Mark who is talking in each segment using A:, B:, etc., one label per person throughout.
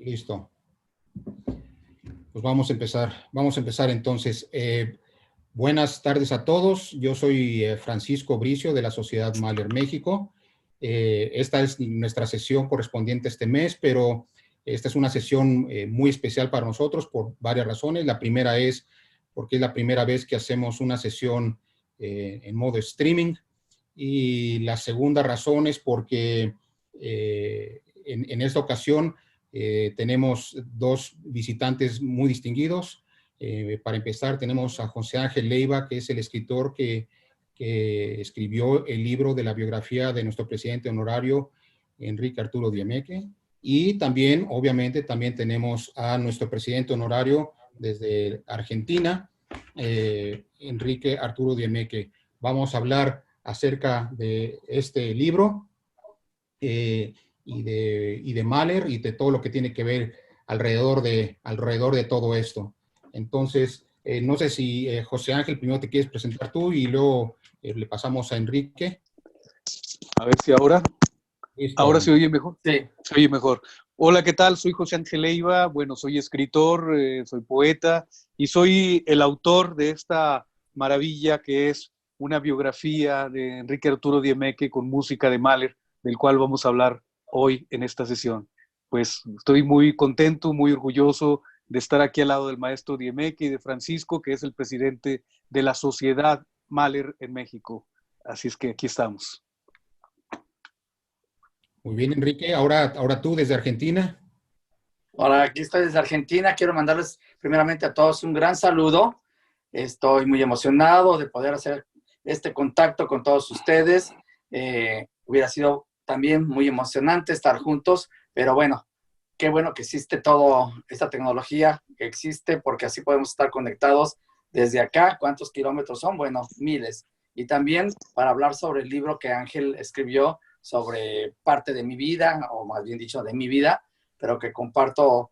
A: Listo. Pues vamos a empezar. Vamos a empezar entonces. Buenas tardes a todos. Yo soy Francisco Bricio de la Sociedad Mahler México. Esta es nuestra sesión correspondiente este mes, pero esta es una sesión muy especial para nosotros por varias razones. La primera es porque es la primera vez que hacemos una sesión en modo streaming. Y la segunda razón es porque en esta ocasión tenemos dos visitantes muy distinguidos. Para empezar, tenemos a José Ángel Leiva, que es el escritor que escribió el libro de la biografía de nuestro presidente honorario, Enrique Arturo Diemeke. Y también, obviamente, también tenemos a nuestro presidente honorario desde Argentina, Enrique Arturo Diemeke. Vamos a hablar acerca de este libro y de Mahler y de todo lo que tiene que ver alrededor de todo esto. Entonces, no sé si José Ángel, primero te quieres presentar tú y luego le pasamos a Enrique.
B: A ver si ahora.
A: Listo.
B: ¿Ahora se oye mejor?
C: Sí.
B: Se oye mejor. Hola, ¿qué tal? Soy José Ángel Leiva. Bueno, soy escritor, soy poeta y soy el autor de esta maravilla que es una biografía de Enrique Arturo Diemeke con música de Mahler, del cual vamos a hablar hoy en esta sesión. Pues estoy muy contento, muy orgulloso de estar aquí al lado del maestro Diemeke y de Francisco, que es el presidente de la Sociedad Mahler en México. Así es que aquí estamos.
A: Muy bien, Enrique. Ahora tú desde Argentina.
C: Hola, aquí estoy desde Argentina. Quiero mandarles primeramente a todos un gran saludo. Estoy muy emocionado de poder hacer este contacto con todos ustedes. Hubiera sido también muy emocionante estar juntos, pero bueno, qué bueno que existe toda esta tecnología que existe, porque así podemos estar conectados desde acá. ¿Cuántos kilómetros son? Bueno, miles. Y también para hablar sobre el libro que Ángel escribió sobre parte de mi vida, o más bien dicho, de mi vida, pero que comparto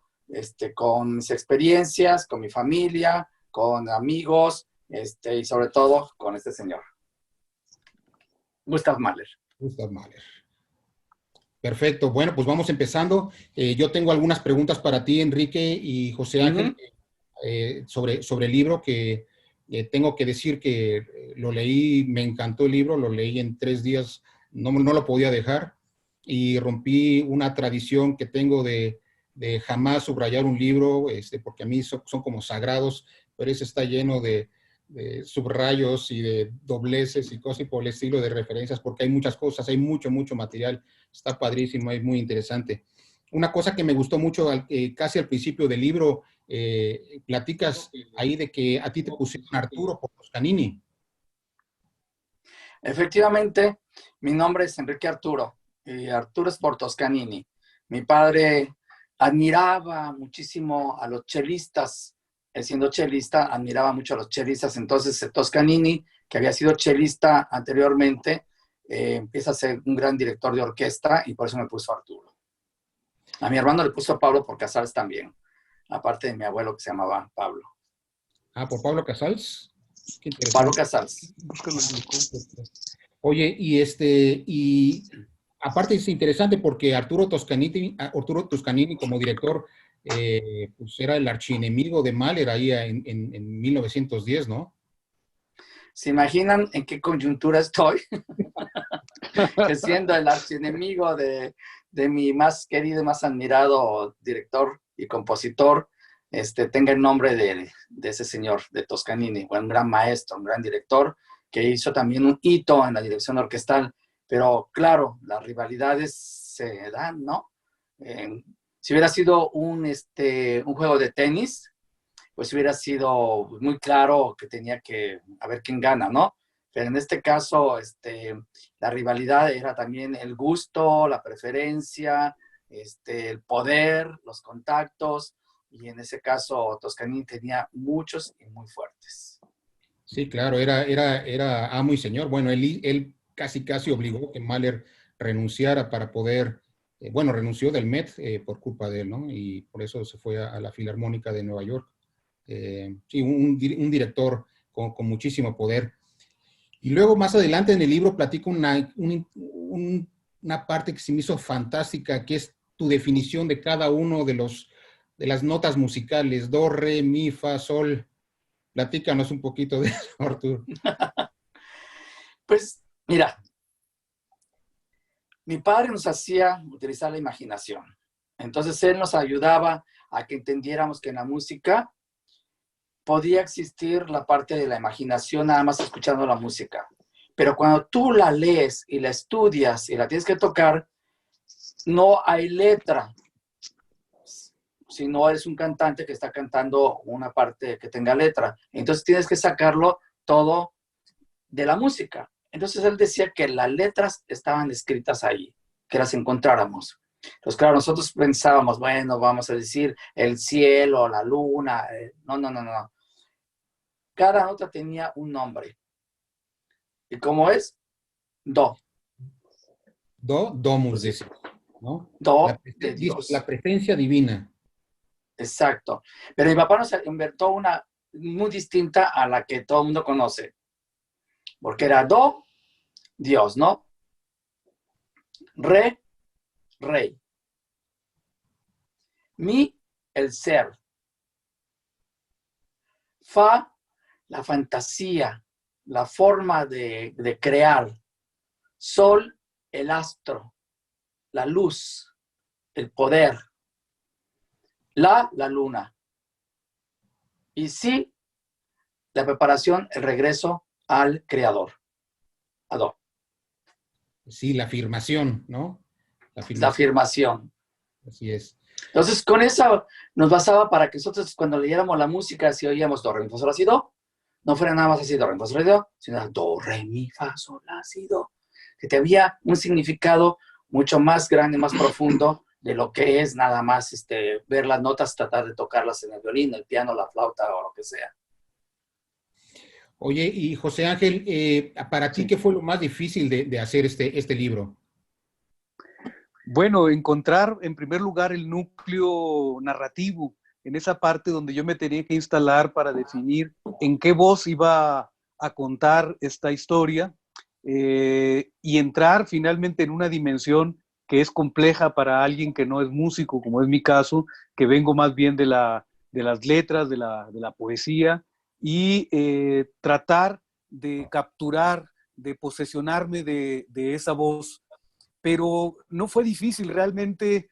C: con mis experiencias, con mi familia, con amigos, y sobre todo con este señor, Gustav Mahler.
A: Gustav Mahler. Perfecto. Bueno, pues vamos empezando. Yo tengo algunas preguntas para ti, Enrique y José Ángel, sobre el libro que tengo que decir que lo leí, me encantó el libro, lo leí en 3 días, no lo podía dejar y rompí una tradición que tengo de jamás subrayar un libro, porque a mí son como sagrados, pero ese está lleno de subrayos y de dobleces y cosas y por el estilo de referencias, porque hay muchas cosas, hay mucho material, está padrísimo, es muy interesante. Una cosa que me gustó mucho casi al principio del libro, platicas ahí de que a ti te pusieron Arturo por Toscanini.
C: Efectivamente, mi nombre es Enrique Arturo, y Arturo es por Toscanini. Mi padre admiraba muchísimo a los chelistas. Él, siendo chelista, admiraba mucho a los chelistas. Entonces Toscanini, que había sido chelista anteriormente, empieza a ser un gran director de orquesta y por eso me puso Arturo. A mi hermano le puso Pablo por Casals también, aparte de mi abuelo que se llamaba Pablo.
A: Ah, ¿por Pablo Casals? Qué interesante.
C: Pablo Casals.
A: Oye, y aparte es interesante porque Arturo Toscanini como director, pues era el archienemigo de Mahler ahí en 1910, ¿no?
C: ¿Se imaginan en qué coyuntura estoy? Que siendo el archienemigo de mi más querido, más admirado director y compositor, tenga el nombre de ese señor, de Toscanini, un gran maestro, un gran director, que hizo también un hito en la dirección orquestal. Pero claro, las rivalidades se dan, ¿no? Si hubiera sido un juego de tenis, pues hubiera sido muy claro que tenía que a ver quién gana, ¿no? Pero en este caso, la rivalidad era también el gusto, la preferencia, el poder, los contactos, y en ese caso Toscanini tenía muchos y muy fuertes.
A: Sí, claro, era amo y señor. Bueno, él casi obligó que Mahler renunciara para poder, renunció del Met por culpa de él, ¿no? Y por eso se fue a la Filarmónica de Nueva York. Sí, un director con muchísimo poder. Y luego más adelante en el libro platico una parte que se me hizo fantástica, que es tu definición de cada uno de las notas musicales? Do, re, mi, fa, sol. Platícanos un poquito de eso, Arturo.
C: Pues, mira, mi padre nos hacía utilizar la imaginación. Entonces, él nos ayudaba a que entendiéramos que en la música podía existir la parte de la imaginación nada más escuchando la música. Pero cuando tú la lees y la estudias y la tienes que tocar, no hay letra. Si no eres un cantante que está cantando una parte que tenga letra. Entonces tienes que sacarlo todo de la música. Entonces él decía que las letras estaban escritas ahí, que las encontráramos. Entonces, claro, nosotros pensábamos, bueno, vamos a decir el cielo, la luna. No. Cada nota tenía un nombre. ¿Y cómo es? Do.
A: Do, domus, dice, ¿no?
C: Do de Dios.
A: La presencia divina.
C: Exacto. Pero mi papá nos inventó una muy distinta a la que todo el mundo conoce. Porque era do, Dios, ¿no? Re, rey. Mi, el ser. Fa, la fantasía, la forma de crear. Sol, el astro, la luz, el poder. La luna. Y sí, la preparación, el regreso al creador. Ador.
A: Sí, la afirmación, ¿no?
C: La afirmación.
A: Así es.
C: Entonces, con eso nos basaba para que nosotros cuando leyéramos la música, si oíamos do, re, mi, fa, sol, la, si, do, no fuera nada más así do, re, mi, fa, sol, la, si, do, sino do, re, mi, fa, sol, la, si, do. Que te había un significado mucho más grande, más profundo de lo que es nada más ver las notas, tratar de tocarlas en el violín, el piano, la flauta o lo que sea.
A: Oye, y José Ángel, para ti, ¿qué fue lo más difícil de hacer este libro?
B: Bueno, encontrar en primer lugar el núcleo narrativo, en esa parte donde yo me tenía que instalar para definir en qué voz iba a contar esta historia y entrar finalmente en una dimensión que es compleja para alguien que no es músico, como es mi caso, que vengo más bien de las letras, de la poesía, y tratar de capturar, de posesionarme de esa voz. Pero no fue difícil, realmente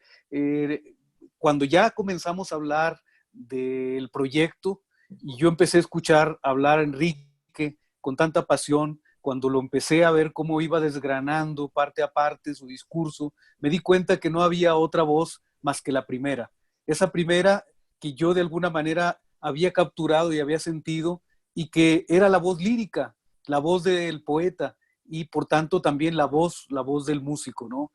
B: cuando ya comenzamos a hablar del proyecto y yo empecé a escuchar hablar a Enrique con tanta pasión, cuando lo empecé a ver cómo iba desgranando parte a parte su discurso, me di cuenta que no había otra voz más que la primera. Esa primera que yo de alguna manera había capturado y había sentido y que era la voz lírica, la voz del poeta y por tanto también la voz del músico, ¿no?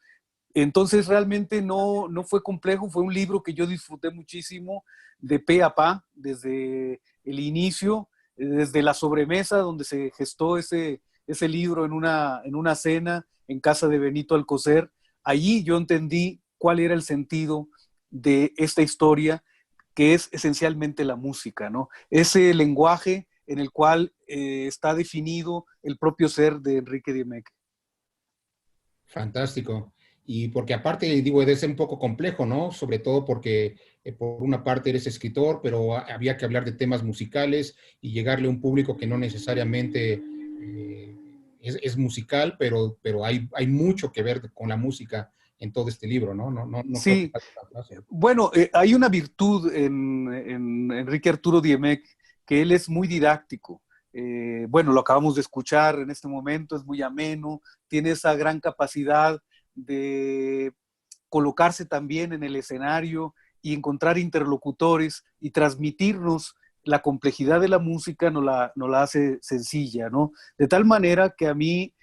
B: Entonces realmente no fue complejo, fue un libro que yo disfruté muchísimo de pe a pa, desde el inicio, desde la sobremesa donde se gestó ese libro en una cena en casa de Benito Alcocer. Allí yo entendí cuál era el sentido de esta historia, que es esencialmente la música, ¿no? Ese lenguaje en el cual está definido el propio ser de Enrique Diemecke.
A: Fantástico. Y porque aparte, digo, debe ser un poco complejo, ¿no? Sobre todo porque por una parte eres escritor, pero había que hablar de temas musicales y llegarle a un público que no necesariamente es musical, pero hay mucho que ver con la música en todo este libro, ¿no? No
B: Sí,
A: creo que sea tan fácil.
B: bueno, hay una virtud en Enrique Arturo Diemecke, que él es muy didáctico. Bueno, lo acabamos de escuchar en este momento, es muy ameno, tiene esa gran capacidad de colocarse también en el escenario y encontrar interlocutores y transmitirnos la complejidad de la música, nos la hace sencilla, ¿no? De tal manera que a mí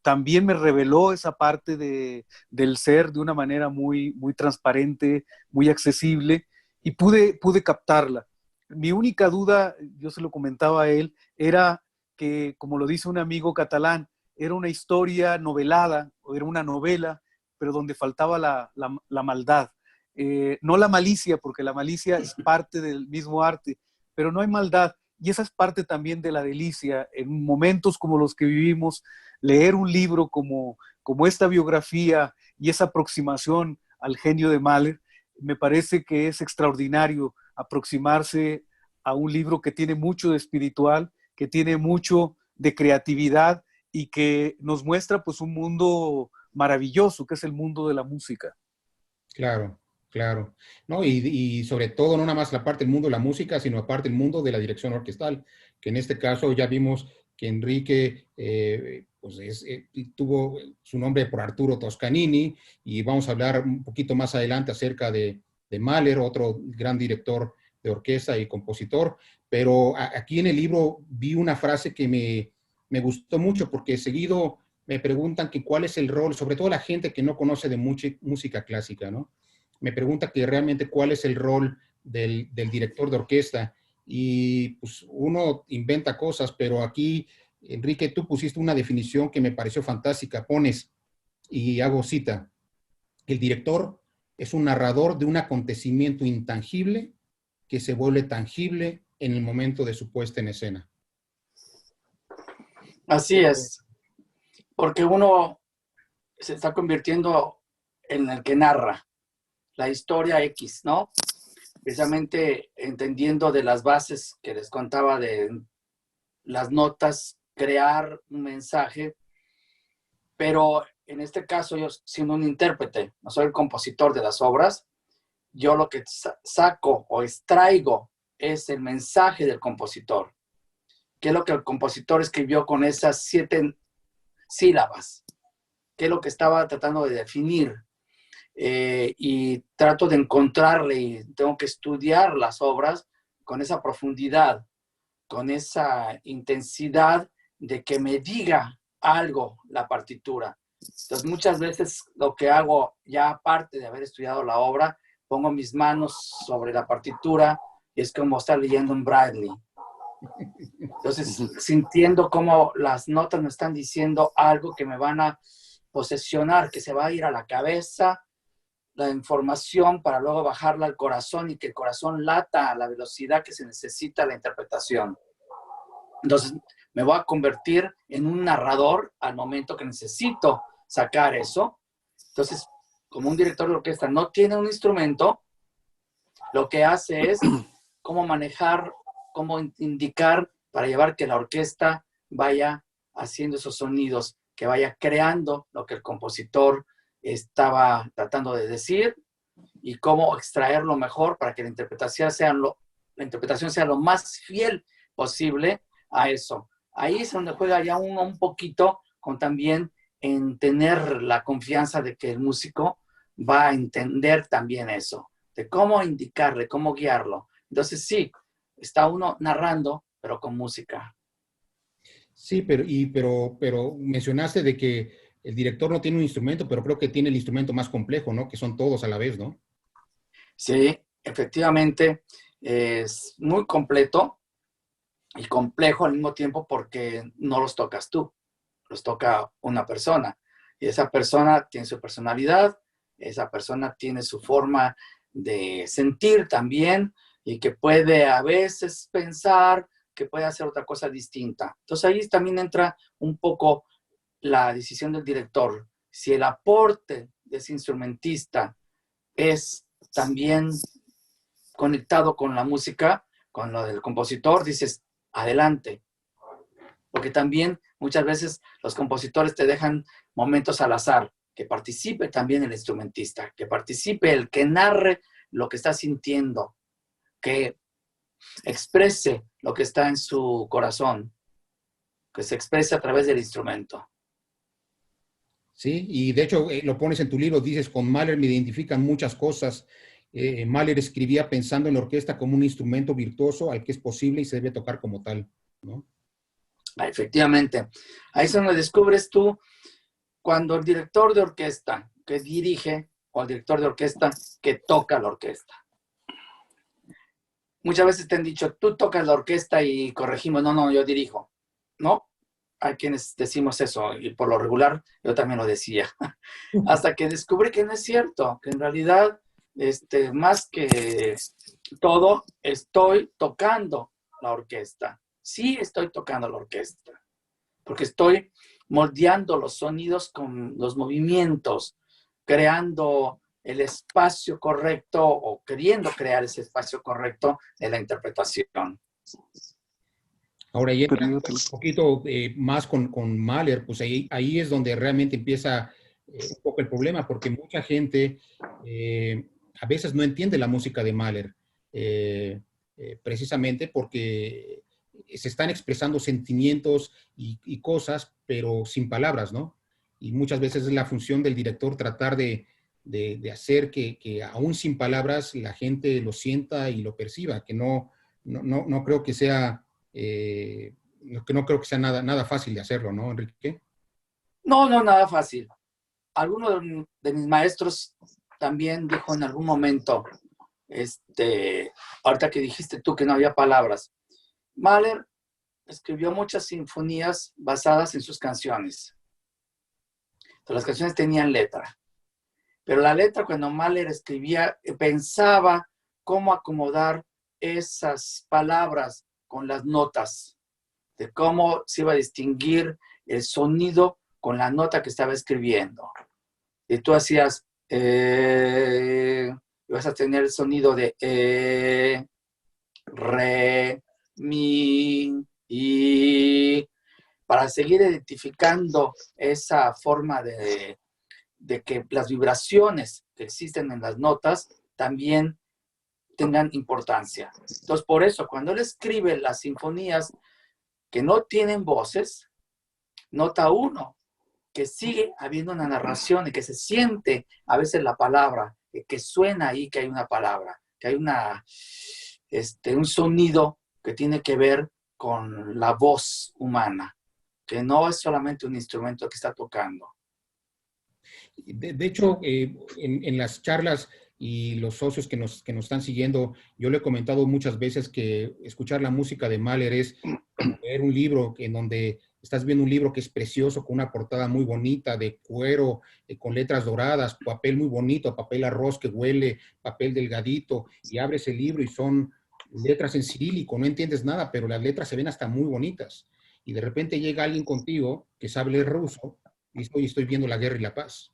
B: también me reveló esa parte del ser de una manera muy, muy transparente, muy accesible, y pude captarla. Mi única duda, yo se lo comentaba a él, era que, como lo dice un amigo catalán, era una historia novelada, o era una novela, pero donde faltaba la maldad. No la malicia, porque la malicia es parte del mismo arte, pero no hay maldad. Y esa es parte también de la delicia. En momentos como los que vivimos, leer un libro como esta biografía y esa aproximación al genio de Mahler, me parece que es extraordinario aproximarse a un libro que tiene mucho de espiritual, que tiene mucho de creatividad y que nos muestra pues un mundo maravilloso, que es el mundo de la música.
A: Claro, claro. ¿No? Y sobre todo, no nada más la parte del mundo de la música, sino aparte el mundo de la dirección orquestal, que en este caso ya vimos que Enrique pues tuvo su nombre por Arturo Toscanini, y vamos a hablar un poquito más adelante acerca de Mahler, otro gran director de orquesta y compositor, pero aquí en el libro vi una frase que me gustó mucho, porque seguido me preguntan que cuál es el rol, sobre todo la gente que no conoce de música clásica, ¿no? Me pregunta que realmente cuál es el rol del director de orquesta, y pues uno inventa cosas, pero aquí, Enrique, tú pusiste una definición que me pareció fantástica. Pones, y hago cita: el director es un narrador de un acontecimiento intangible que se vuelve tangible en el momento de su puesta en escena.
C: Así es, porque uno se está convirtiendo en el que narra la historia X, ¿no? Precisamente entendiendo de las bases que les contaba de las notas, crear un mensaje, pero en este caso yo siendo un intérprete, no soy el compositor de las obras, yo lo que saco o extraigo es el mensaje del compositor, qué es lo que el compositor escribió con esas 7 sílabas, qué es lo que estaba tratando de definir, y trato de encontrarle, y tengo que estudiar las obras con esa profundidad, con esa intensidad de que me diga algo la partitura. Entonces muchas veces lo que hago, ya aparte de haber estudiado la obra, pongo mis manos sobre la partitura y es como estar leyendo un Braille. Entonces, sintiendo cómo las notas me están diciendo algo que me van a posesionar, que se va a ir a la cabeza, la información para luego bajarla al corazón y que el corazón lata a la velocidad que se necesita la interpretación. Entonces, me voy a convertir en un narrador al momento que necesito sacar eso. Entonces, como un director de orquesta no tiene un instrumento, lo que hace es cómo manejar, cómo indicar para llevar que la orquesta vaya haciendo esos sonidos, que vaya creando lo que el compositor estaba tratando de decir, y cómo extraerlo mejor para que la interpretación sea lo más fiel posible a eso. Ahí es donde juega ya uno un poquito con también en tener la confianza de que el músico va a entender también eso, de cómo indicarle, cómo guiarlo. Entonces sí, está uno narrando, pero con música.
A: Sí, pero mencionaste de que el director no tiene un instrumento, pero creo que tiene el instrumento más complejo, ¿no? Que son todos a la vez, ¿no?
C: Sí, efectivamente, es muy completo y complejo al mismo tiempo porque no los tocas tú, los toca una persona. Y esa persona tiene su personalidad, esa persona tiene su forma de sentir también, y que puede a veces pensar que puede hacer otra cosa distinta. Entonces ahí también entra un poco la decisión del director. Si el aporte de ese instrumentista es también conectado con la música, con lo del compositor, dices, adelante. Porque también muchas veces los compositores te dejan momentos al azar, que participe también el instrumentista, que participe el que narre lo que está sintiendo, que exprese lo que está en su corazón, que se exprese a través del instrumento.
A: Sí, y de hecho lo pones en tu libro, dices: con Mahler me identifican muchas cosas. Mahler escribía pensando en la orquesta como un instrumento virtuoso al que es posible y se debe tocar como tal, ¿no?
C: Efectivamente. Ahí es donde descubres tú cuando el director de orquesta que dirige o el director de orquesta que toca la orquesta. Muchas veces te han dicho, tú tocas la orquesta y corregimos. No, yo dirijo. No, hay quienes decimos eso y por lo regular yo también lo decía. Hasta que descubrí que no es cierto, que en realidad más que todo estoy tocando la orquesta. Sí estoy tocando la orquesta, porque estoy moldeando los sonidos con los movimientos, creando el espacio correcto o queriendo crear ese espacio correcto de la interpretación.
A: Ahora, y un poquito más con Mahler, pues ahí es donde realmente empieza un poco el problema, porque mucha gente a veces no entiende la música de Mahler, precisamente porque se están expresando sentimientos y cosas, pero sin palabras, ¿no? Y muchas veces es la función del director tratar de hacer que aún sin palabras la gente lo sienta y lo perciba, que no creo que sea... que no creo que sea nada fácil de hacerlo, ¿no, Enrique?
C: No, nada fácil. Alguno de mis maestros también dijo en algún momento, ahorita que dijiste tú que no había palabras, Mahler escribió muchas sinfonías basadas en sus canciones. Entonces, las canciones tenían letra, pero la letra cuando Mahler escribía pensaba cómo acomodar esas palabras con las notas, de cómo se iba a distinguir el sonido con la nota que estaba escribiendo. Y tú hacías, ibas a tener el sonido de re, mi, y para seguir identificando esa forma de que las vibraciones que existen en las notas también tengan importancia. Entonces, por eso, cuando él escribe las sinfonías que no tienen voces, nota uno, que sigue habiendo una narración y que se siente a veces la palabra, que suena ahí que hay una palabra, que hay un sonido que tiene que ver con la voz humana, que no es solamente un instrumento que está tocando.
A: De hecho, en las charlas y los socios que nos están siguiendo, yo le he comentado muchas veces que escuchar la música de Mahler es leer un libro en donde estás viendo un libro que es precioso, con una portada muy bonita, de cuero, con letras doradas, papel muy bonito, papel arroz que huele, papel delgadito, y abres el libro y son letras en cirílico, no entiendes nada, pero las letras se ven hasta muy bonitas. Y de repente llega alguien contigo que sabe leer ruso y estoy viendo La Guerra y la Paz.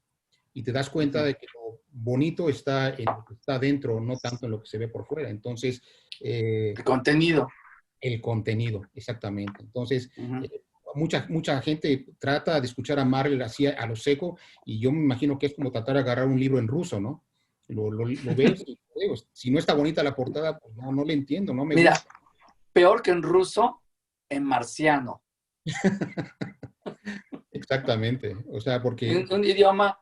A: Y te das cuenta de que lo bonito está en lo que está dentro, no tanto en lo que se ve por fuera. Entonces...
C: el contenido.
A: El contenido, exactamente. Entonces, mucha gente trata de escuchar a Mahler así a lo seco, y yo me imagino que es como tratar de agarrar un libro en ruso, ¿no? Lo ves y si no está bonita la portada, pues no le entiendo, no me
C: Mira,
A: gusta.
C: Peor que en ruso, en marciano.
A: Exactamente, o sea, porque...
C: Un idioma,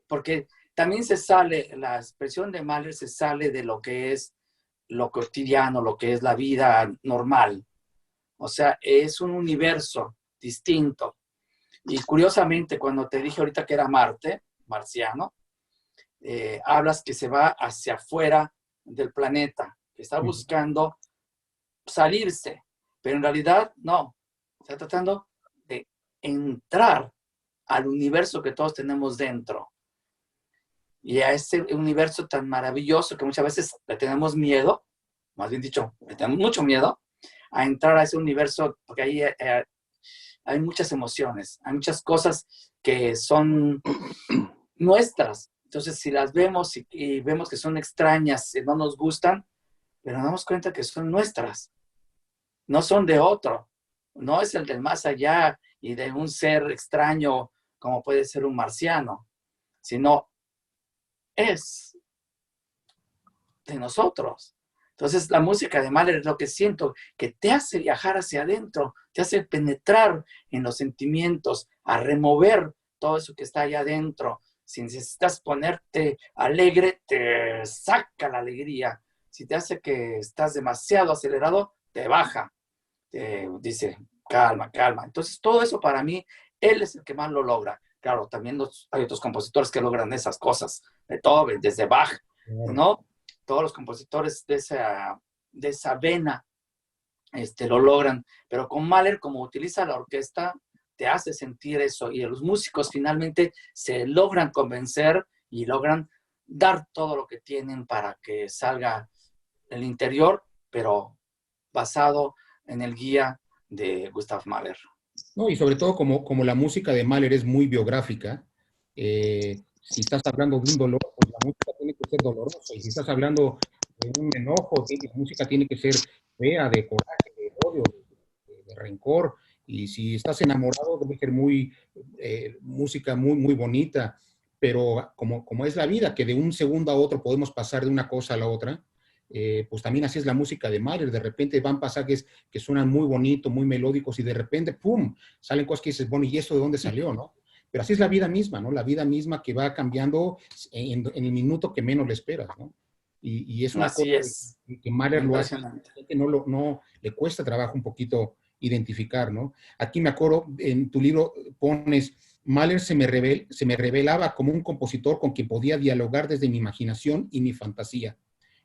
C: porque también se sale, la expresión de Mahler se sale de lo que es lo cotidiano, lo que es la vida normal. O sea, es un universo distinto. Y curiosamente, cuando te dije ahorita que era Marte, marciano, hablas que se va hacia afuera del planeta, que está buscando salirse, pero en realidad no, está tratando de entrar al universo que todos tenemos dentro. Y a ese universo tan maravilloso que muchas veces le tenemos miedo, más bien dicho, le tenemos mucho miedo a entrar a ese universo, porque ahí hay muchas emociones, hay muchas cosas que son nuestras. Entonces, si las vemos y vemos que son extrañas y no nos gustan, pero nos damos cuenta que son nuestras, no son de otro, no es el del más allá y de un ser extraño como puede ser un marciano, sino es de nosotros. Entonces, la música de Mahler es lo que siento, que te hace viajar hacia adentro, te hace penetrar en los sentimientos, a remover todo eso que está allá adentro. Si necesitas ponerte alegre, te saca la alegría. Si te hace que estás demasiado acelerado, te baja. Te dice, calma, calma. Entonces, todo eso para mí, él es el que más lo logra. Claro, también hay otros compositores que logran esas cosas, de todo, desde Bach, ¿no? Todos los compositores de esa vena lo logran, pero con Mahler, como utiliza la orquesta, te hace sentir eso, y los músicos finalmente se logran convencer y logran dar todo lo que tienen para que salga el interior, pero basado en el guía de Gustav Mahler.
A: No, y sobre todo como la música de Mahler es muy biográfica, Si estás hablando de un dolor, pues la música tiene que ser dolorosa. Y si estás hablando de un enojo, la música tiene que ser fea, de coraje, de odio, de rencor. Y si estás enamorado, debe ser música muy bonita. Pero como es la vida, que de un segundo a otro podemos pasar de una cosa a la otra, pues también así es la música de Mahler. De repente van pasajes que suenan muy bonitos, muy melódicos, y de repente, ¡pum!, salen cosas que dices, bueno, ¿y esto de dónde salió, no? Pero así es la vida misma, ¿no? La vida misma que va cambiando en el minuto que menos le esperas, ¿no? Y es una
C: Así
A: cosa
C: es.
A: que Mahler lo hace,
C: Impresionante.
A: que no le cuesta trabajo un poquito identificar, ¿no? Aquí me acuerdo, en tu libro pones, Mahler se me revelaba como un compositor con quien podía dialogar desde mi imaginación y mi fantasía.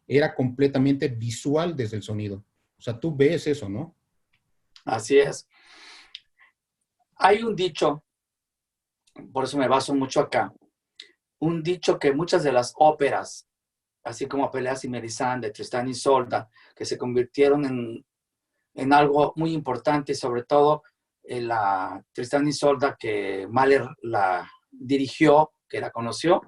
A: Era completamente visual desde el sonido. O sea, tú ves eso, ¿no?
C: Así es. Hay un dicho, por eso me baso mucho acá, un dicho que muchas de las óperas, así como Peleas y Melisande, Tristán y Isolda, que se convirtieron en algo muy importante, sobre todo en la Tristán y Isolda que Mahler la dirigió, que la conoció,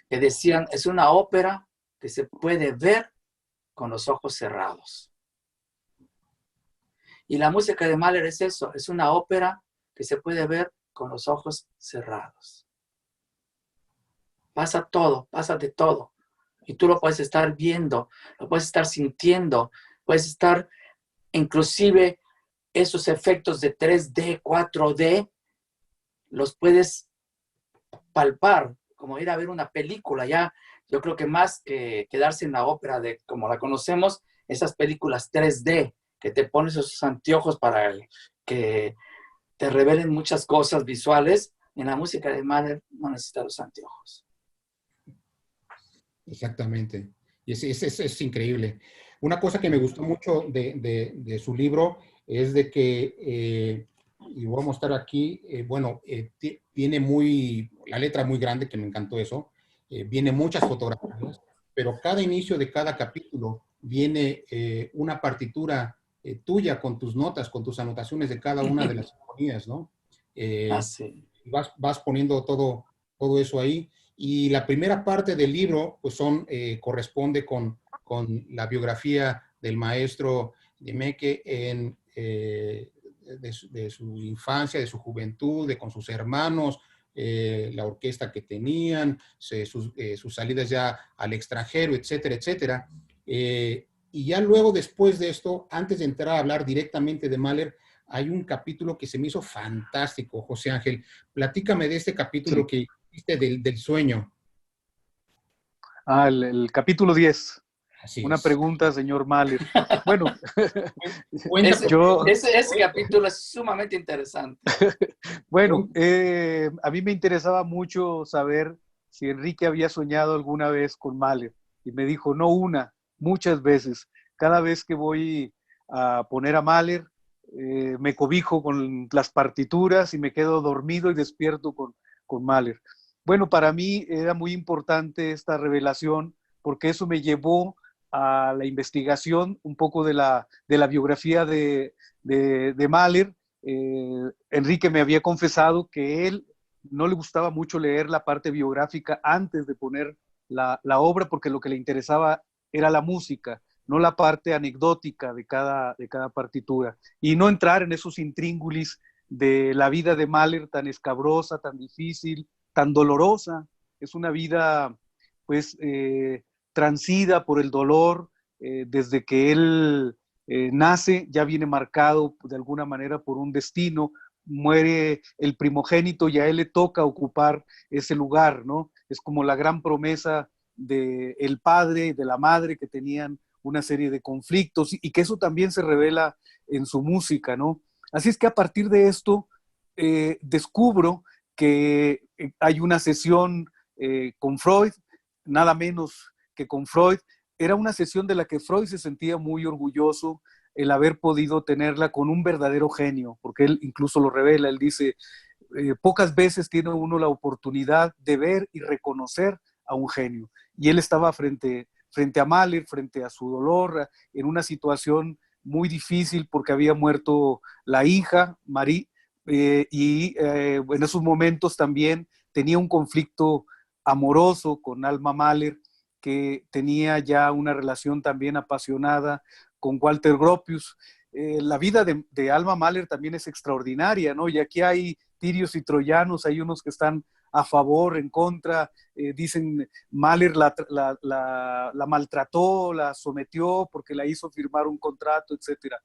C: que decían, es una ópera que se puede ver con los ojos cerrados. Y la música de Mahler es eso, es una ópera que se puede ver con los ojos cerrados. Pasa todo, pasa de todo. Y tú lo puedes estar viendo, lo puedes estar sintiendo, puedes estar, inclusive esos efectos de 3D, 4D, los puedes palpar, como ir a ver una película. Ya, yo creo que más que quedarse en la ópera de como la conocemos, esas películas 3D, que te pones esos anteojos para que te revelen muchas cosas visuales, en la música de Mahler no necesitas los anteojos.
A: Exactamente. Y es increíble. Una cosa que me gustó mucho de su libro es de que, y voy a mostrar aquí, viene la letra muy grande, que me encantó eso, viene muchas fotografías, pero cada inicio de cada capítulo viene una partitura tuya con tus notas, con tus anotaciones de cada una de las sinfonías, ¿no?
C: Así.
A: Vas poniendo todo eso ahí. Y la primera parte del libro, pues corresponde con la biografía del maestro Meke de su infancia, de su juventud, con sus hermanos, la orquesta que tenían, sus salidas ya al extranjero, etcétera, etcétera. Y ya luego, después de esto, antes de entrar a hablar directamente de Mahler, hay un capítulo que se me hizo fantástico, José Ángel. Platícame de este capítulo que hiciste del sueño.
B: El capítulo 10.
A: Así
B: Una
A: es.
B: pregunta, señor Mahler. Bueno,
C: ese capítulo es sumamente interesante.
B: Bueno, a mí me interesaba mucho saber si Enrique había soñado alguna vez con Mahler. Y me dijo, no una, muchas veces. Cada vez que voy a poner a Mahler, me cobijo con las partituras y me quedo dormido y despierto con Mahler. Bueno, para mí era muy importante esta revelación porque eso me llevó a la investigación un poco de la biografía de Mahler. Enrique me había confesado que él no le gustaba mucho leer la parte biográfica antes de poner la obra porque lo que le interesaba era la música, no la parte anecdótica de cada partitura, y no entrar en esos intríngulis de la vida de Mahler tan escabrosa, tan difícil, tan dolorosa. Es una vida, pues, transida por el dolor, desde que él nace, ya viene marcado de alguna manera por un destino, muere el primogénito y a él le toca ocupar ese lugar, ¿no? Es como la gran promesa del padre y de la madre que tenían una serie de conflictos y que eso también se revela en su música, ¿no? Así es que a partir de esto descubro que hay una sesión con Freud, nada menos que con Freud. Era una sesión de la que Freud se sentía muy orgulloso el haber podido tenerla con un verdadero genio, porque él incluso lo revela, él dice, pocas veces tiene uno la oportunidad de ver y reconocer a un genio. Y él estaba frente a Mahler, frente a su dolor, en una situación muy difícil porque había muerto la hija, Marie, y en esos momentos también tenía un conflicto amoroso con Alma Mahler, que tenía ya una relación también apasionada con Walter Gropius. La vida de Alma Mahler también es extraordinaria, ¿no? Y aquí hay tirios y troyanos, hay unos que están a favor, en contra, dicen Mahler la maltrató, la sometió porque la hizo firmar un contrato, etcétera.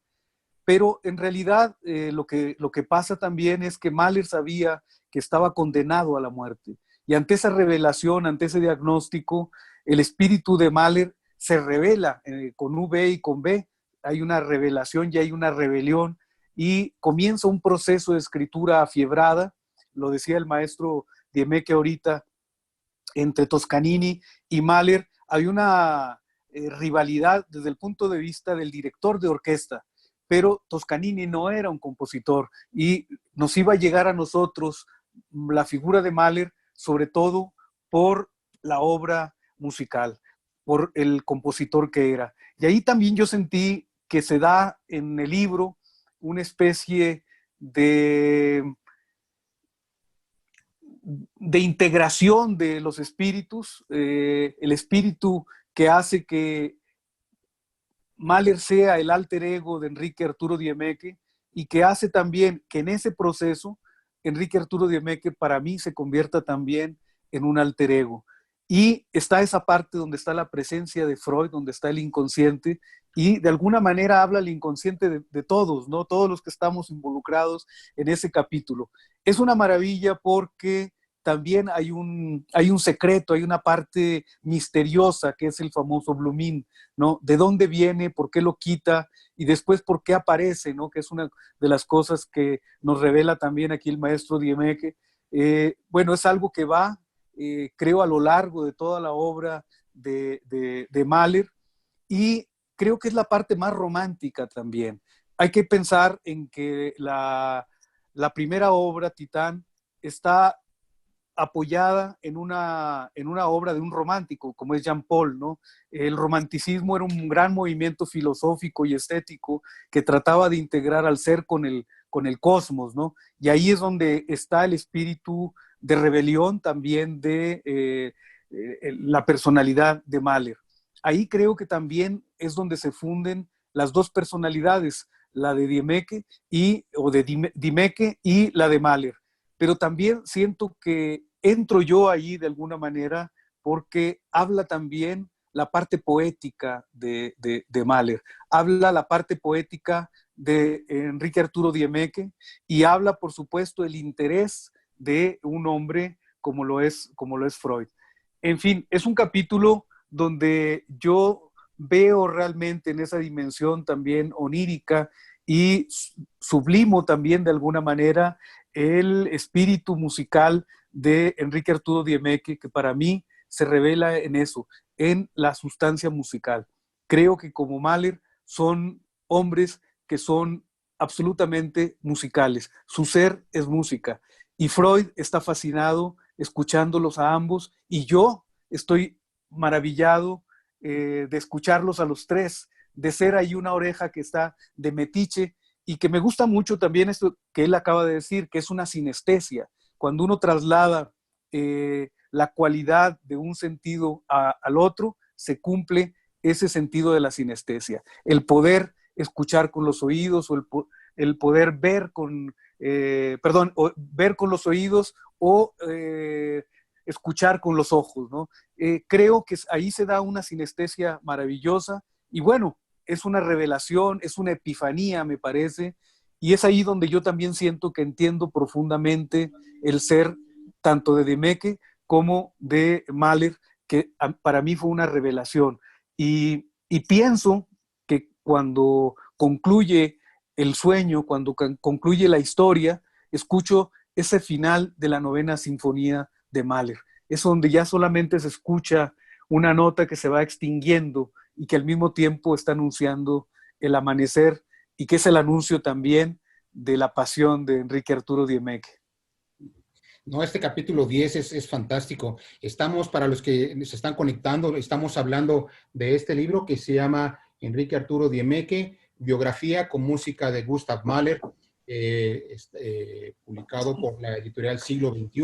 B: Pero en realidad lo que pasa también es que Mahler sabía que estaba condenado a la muerte. Y ante esa revelación, ante ese diagnóstico, el espíritu de Mahler se revela con V y con B. Hay una revelación y hay una rebelión y comienza un proceso de escritura afiebrada. Lo decía el maestro Diemecke ahorita, entre Toscanini y Mahler. Hay una rivalidad desde el punto de vista del director de orquesta, pero Toscanini no era un compositor y nos iba a llegar a nosotros la figura de Mahler, sobre todo por la obra musical, por el compositor que era. Y ahí también yo sentí que se da en el libro una especie de integración de los espíritus, el espíritu que hace que Mahler sea el alter ego de Enrique Arturo Diemecke y que hace también que en ese proceso Enrique Arturo Diemecke para mí se convierta también en un alter ego. Y está esa parte donde está la presencia de Freud, donde está el inconsciente, y de alguna manera habla el inconsciente de todos, ¿no? Todos los que estamos involucrados en ese capítulo. Es una maravilla porque también hay un secreto, hay una parte misteriosa que es el famoso Blumin, ¿no? ¿De dónde viene? ¿Por qué lo quita? Y después, ¿por qué aparece? ¿No? Que es una de las cosas que nos revela también aquí el maestro Diemecke. Bueno, es algo que va, creo, a lo largo de toda la obra de Mahler, y creo que es la parte más romántica también. Hay que pensar en que la primera obra, Titán, está apoyada en una obra de un romántico, como es Jean Paul, ¿no? El romanticismo era un gran movimiento filosófico y estético que trataba de integrar al ser con el cosmos, ¿no? Y ahí es donde está el espíritu de rebelión también de la personalidad de Mahler. Ahí creo que también es donde se funden las dos personalidades, la de Diemecke y la de Mahler. Pero también siento que entro yo ahí de alguna manera porque habla también la parte poética de Mahler, habla la parte poética de Enrique Arturo Diemecke y habla, por supuesto, el interés de un hombre como lo es Freud. En fin, es un capítulo donde yo veo realmente en esa dimensión también onírica y sublimo también de alguna manera el espíritu musical de Enrique Arturo Diemecke, que para mí se revela en eso, en la sustancia musical. Creo que como Mahler son hombres que son absolutamente musicales. Su ser es música. Y Freud está fascinado escuchándolos a ambos y yo estoy maravillado de escucharlos a los tres, de ser ahí una oreja que está de metiche. Y que me gusta mucho también esto que él acaba de decir, que es una sinestesia. Cuando uno traslada la cualidad de un sentido al otro, se cumple ese sentido de la sinestesia. El poder escuchar con los oídos o el poder ver ver con los oídos o escuchar con los ojos, ¿no? Creo que ahí se da una sinestesia maravillosa y bueno, es una revelación, es una epifanía, me parece, y es ahí donde yo también siento que entiendo profundamente el ser tanto de Diemecke como de Mahler, que para mí fue una revelación. Y pienso que cuando concluye el sueño, cuando concluye la historia, escucho ese final de la novena sinfonía de Mahler. Es donde ya solamente se escucha una nota que se va extinguiendo y que al mismo tiempo está anunciando el amanecer y que es el anuncio también de la pasión de Enrique Arturo Diemecke.
A: No, este capítulo 10 es fantástico. Estamos, para los que se están conectando, estamos hablando de este libro que se llama Enrique Arturo Diemecke, biografía con música de Gustav Mahler, publicado por la editorial Siglo XXI.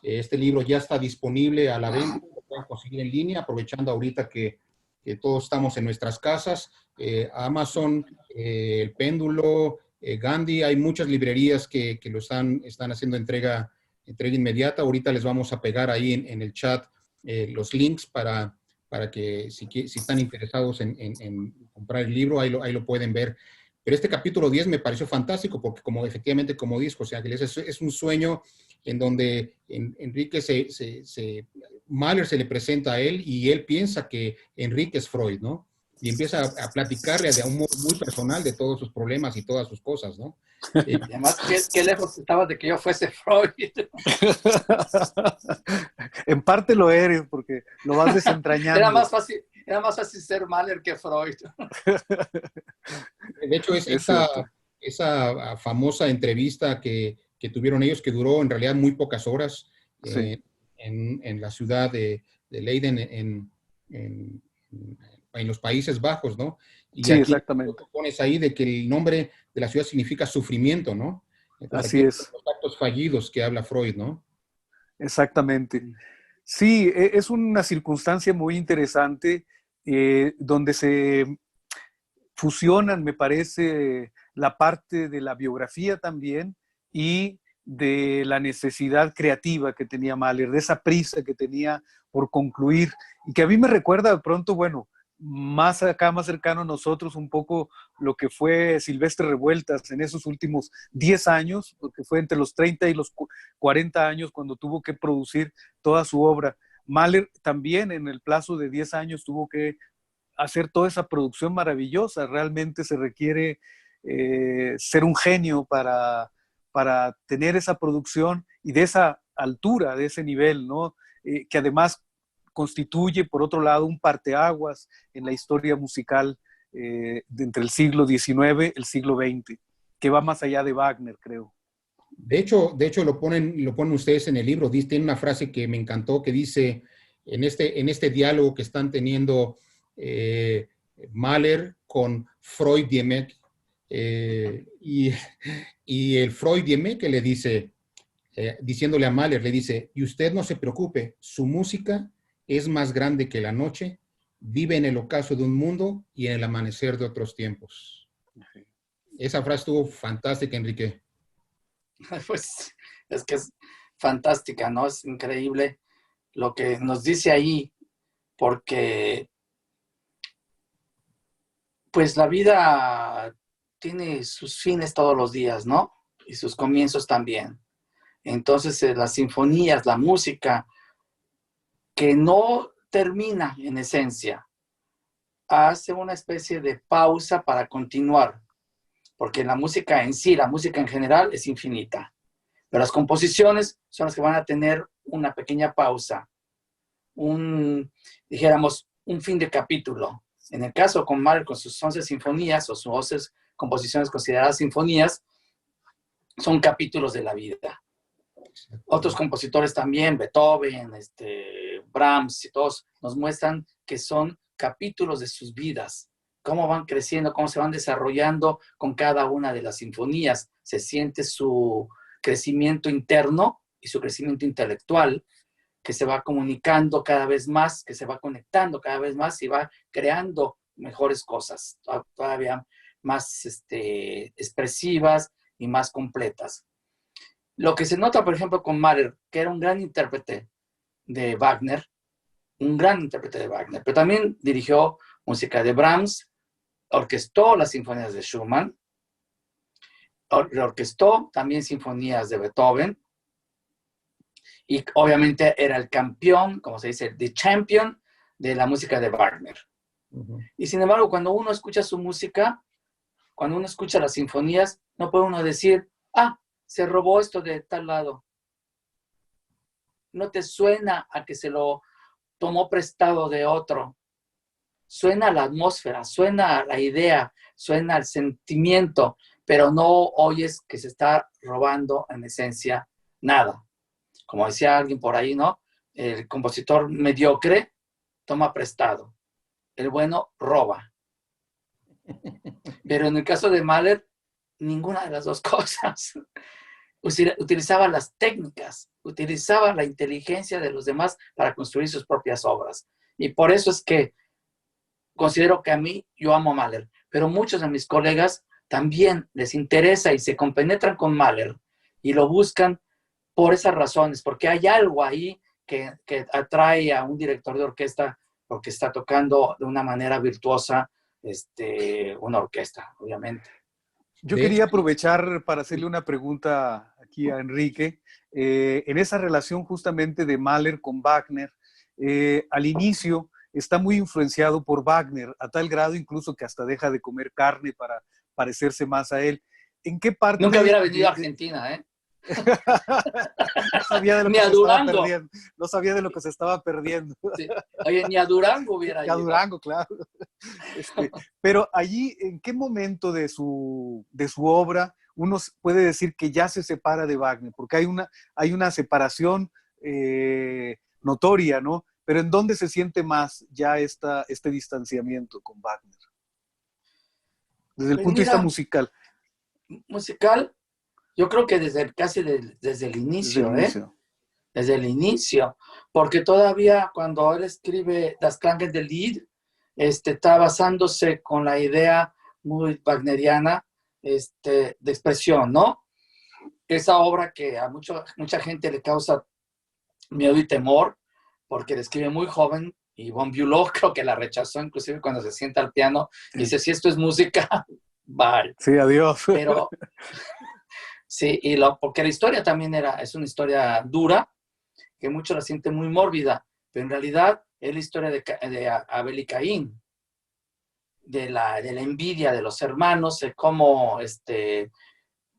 A: Este libro ya está disponible a la venta, lo pueden conseguir en línea, aprovechando ahorita que todos estamos en nuestras casas. Amazon, El Péndulo, Gandhi, hay muchas librerías que lo están haciendo entrega inmediata. Ahorita les vamos a pegar ahí en el chat los links para que si están interesados en comprar el libro, ahí lo pueden ver. Pero este capítulo 10 me pareció fantástico porque efectivamente, como dijo José Ángeles, es un sueño en donde Enrique Mahler se le presenta a él y él piensa que Enrique es Freud, ¿no? Y empieza a platicarle de un modo muy personal de todos sus problemas y todas sus cosas, ¿no?
C: Y además, qué lejos estabas de que yo fuese Freud.
B: En parte lo eres, porque lo vas desentrañando.
C: Era más fácil ser Mahler que Freud.
A: De hecho, esa famosa entrevista que tuvieron ellos, que duró en realidad muy pocas horas,
B: sí,
A: en la ciudad de Leiden, en los Países Bajos, ¿no? Y
B: sí,
A: aquí
B: exactamente.
A: pones ahí de que el nombre de la ciudad significa sufrimiento, ¿no? Entonces,
B: así
A: aquí
B: es.
A: los actos fallidos que habla Freud, ¿no?
B: Exactamente. Sí, es una circunstancia muy interesante donde se fusionan, me parece, la parte de la biografía también y de la necesidad creativa que tenía Mahler, de esa prisa que tenía por concluir, y que a mí me recuerda de pronto, bueno, más acá, más cercano a nosotros, un poco lo que fue Silvestre Revueltas en esos últimos 10 años, porque fue entre los 30 y los 40 años cuando tuvo que producir toda su obra. Mahler también en el plazo de 10 años tuvo que hacer toda esa producción maravillosa. Realmente se requiere ser un genio para tener esa producción y de esa altura, de ese nivel, ¿no? Que además constituye, por otro lado, un parteaguas en la historia musical entre el siglo XIX y el siglo XX, que va más allá de Wagner, creo.
A: De hecho lo ponen ustedes en el libro. Tiene una frase que me encantó que dice, en este diálogo que están teniendo Mahler con Freud Diemek, y el Freud Diemek que le dice, diciéndole a Mahler, le dice, y usted no se preocupe, su música es más grande que la noche, vive en el ocaso de un mundo y en el amanecer de otros tiempos. Esa frase estuvo fantástica, Enrique.
C: Pues es que es fantástica, ¿no? Es increíble lo que nos dice ahí, porque pues la vida tiene sus fines todos los días, ¿no? Y sus comienzos también. Entonces, las sinfonías, la música, que no termina en esencia, hace una especie de pausa para continuar, porque la música en sí, la música en general es infinita, pero las composiciones son las que van a tener una pequeña pausa, dijéramos, un fin de capítulo. En el caso con Mahler, con sus 11 sinfonías o sus 11 composiciones consideradas sinfonías, son capítulos de la vida. Otros compositores también, Beethoven, Brahms y todos, nos muestran que son capítulos de sus vidas, cómo van creciendo, cómo se van desarrollando con cada una de las sinfonías. Se siente su crecimiento interno y su crecimiento intelectual, que se va comunicando cada vez más, que se va conectando cada vez más y va creando mejores cosas, todavía más expresivas y más completas. Lo que se nota, por ejemplo, con Mahler, que era un gran intérprete de Wagner, pero también dirigió música de Brahms, orquestó las sinfonías de Schumann, orquestó también sinfonías de Beethoven, y obviamente era el campeón, como se dice, the champion de la música de Wagner. Uh-huh. Y sin embargo, cuando uno escucha su música, cuando uno escucha las sinfonías, no puede uno decir, se robó esto de tal lado. No te suena a que se lo tomó prestado de otro. Suena a la atmósfera, suena a la idea, suena al sentimiento, pero no oyes que se está robando en esencia nada. Como decía alguien por ahí, ¿no? El compositor mediocre toma prestado. El bueno roba. Pero en el caso de Mahler, ninguna de las dos cosas. utilizaba las técnicas, utilizaba la inteligencia de los demás para construir sus propias obras. Y por eso es que considero que yo amo a Mahler, pero muchos de mis colegas también les interesa y se compenetran con Mahler y lo buscan por esas razones, porque hay algo ahí que atrae a un director de orquesta porque está tocando de una manera virtuosa una orquesta, obviamente.
B: Yo quería aprovechar para hacerle una pregunta aquí a Enrique. En esa relación justamente de Mahler con Wagner, al inicio está muy influenciado por Wagner, a tal grado incluso que hasta deja de comer carne para parecerse más a él. ¿En qué parte?
C: Nunca hubiera venido a Argentina, ¿eh?
B: No sabía de lo que se estaba perdiendo. No sabía de lo que se estaba perdiendo.
C: Sí. Oye, ni a Durango hubiera ido.
B: A Durango, claro. Pero allí, ¿en qué momento de su obra uno puede decir que ya se separa de Wagner? Porque hay una separación notoria, ¿no? Pero ¿en dónde se siente más ya este distanciamiento con Wagner? Desde el punto de vista musical.
C: Musical, yo creo que desde el inicio, Desde el inicio. Porque todavía cuando él escribe Das Klänge del Lied, está basándose con la idea muy wagneriana de expresión, ¿no? Esa obra que a mucha gente le causa miedo y temor, porque la escribe muy joven, y von Bülow creo que la rechazó inclusive cuando se sienta al piano y dice, si esto es música, bye.
B: Sí, adiós.
C: Pero, sí, porque la historia también es una historia dura, que muchos la sienten muy mórbida, pero en realidad es la historia de Abel y Caín, de la envidia de los hermanos, de cómo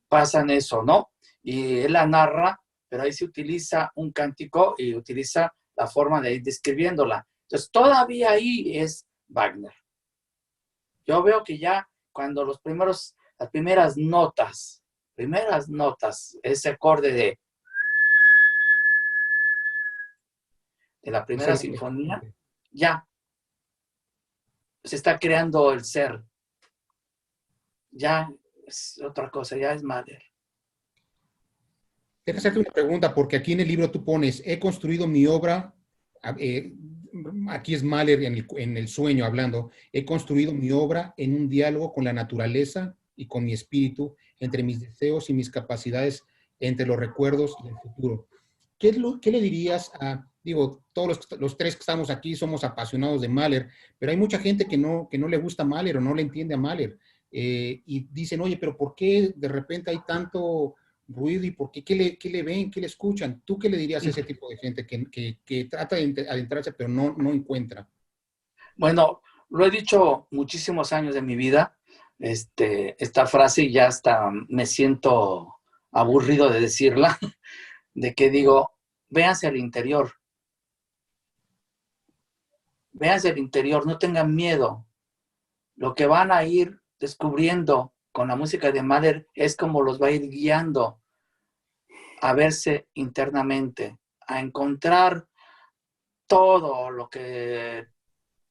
C: pasan eso, ¿no? Y él la narra, pero ahí se utiliza un cántico y utiliza la forma de ir describiéndola. Entonces, todavía ahí es Wagner. Yo veo que ya cuando las primeras notas, ese acorde de la primera sinfonía, ya se está creando el ser. Ya es otra cosa, ya es Mahler.
A: Quiero hacerte una pregunta, porque aquí en el libro tú pones, he construido mi obra, aquí es Mahler en el sueño hablando, he construido mi obra en un diálogo con la naturaleza y con mi espíritu, entre mis deseos y mis capacidades, entre los recuerdos y el futuro. ¿Qué le dirías todos los tres que estamos aquí somos apasionados de Mahler, pero hay mucha gente que no le gusta Mahler o no le entiende a Mahler, y dicen, oye, pero ¿por qué de repente hay tanto ruido y por qué le ven, qué le escuchan? ¿Tú qué le dirías a ese tipo de gente que trata de adentrarse pero no encuentra?
C: Bueno, lo he dicho muchísimos años de mi vida, esta frase, y ya hasta me siento aburrido de decirla, de que digo, véanse al interior. Véanse al interior, no tengan miedo. Lo que van a ir descubriendo con la música de Mahler es como los va a ir guiando a verse internamente, a encontrar todo lo que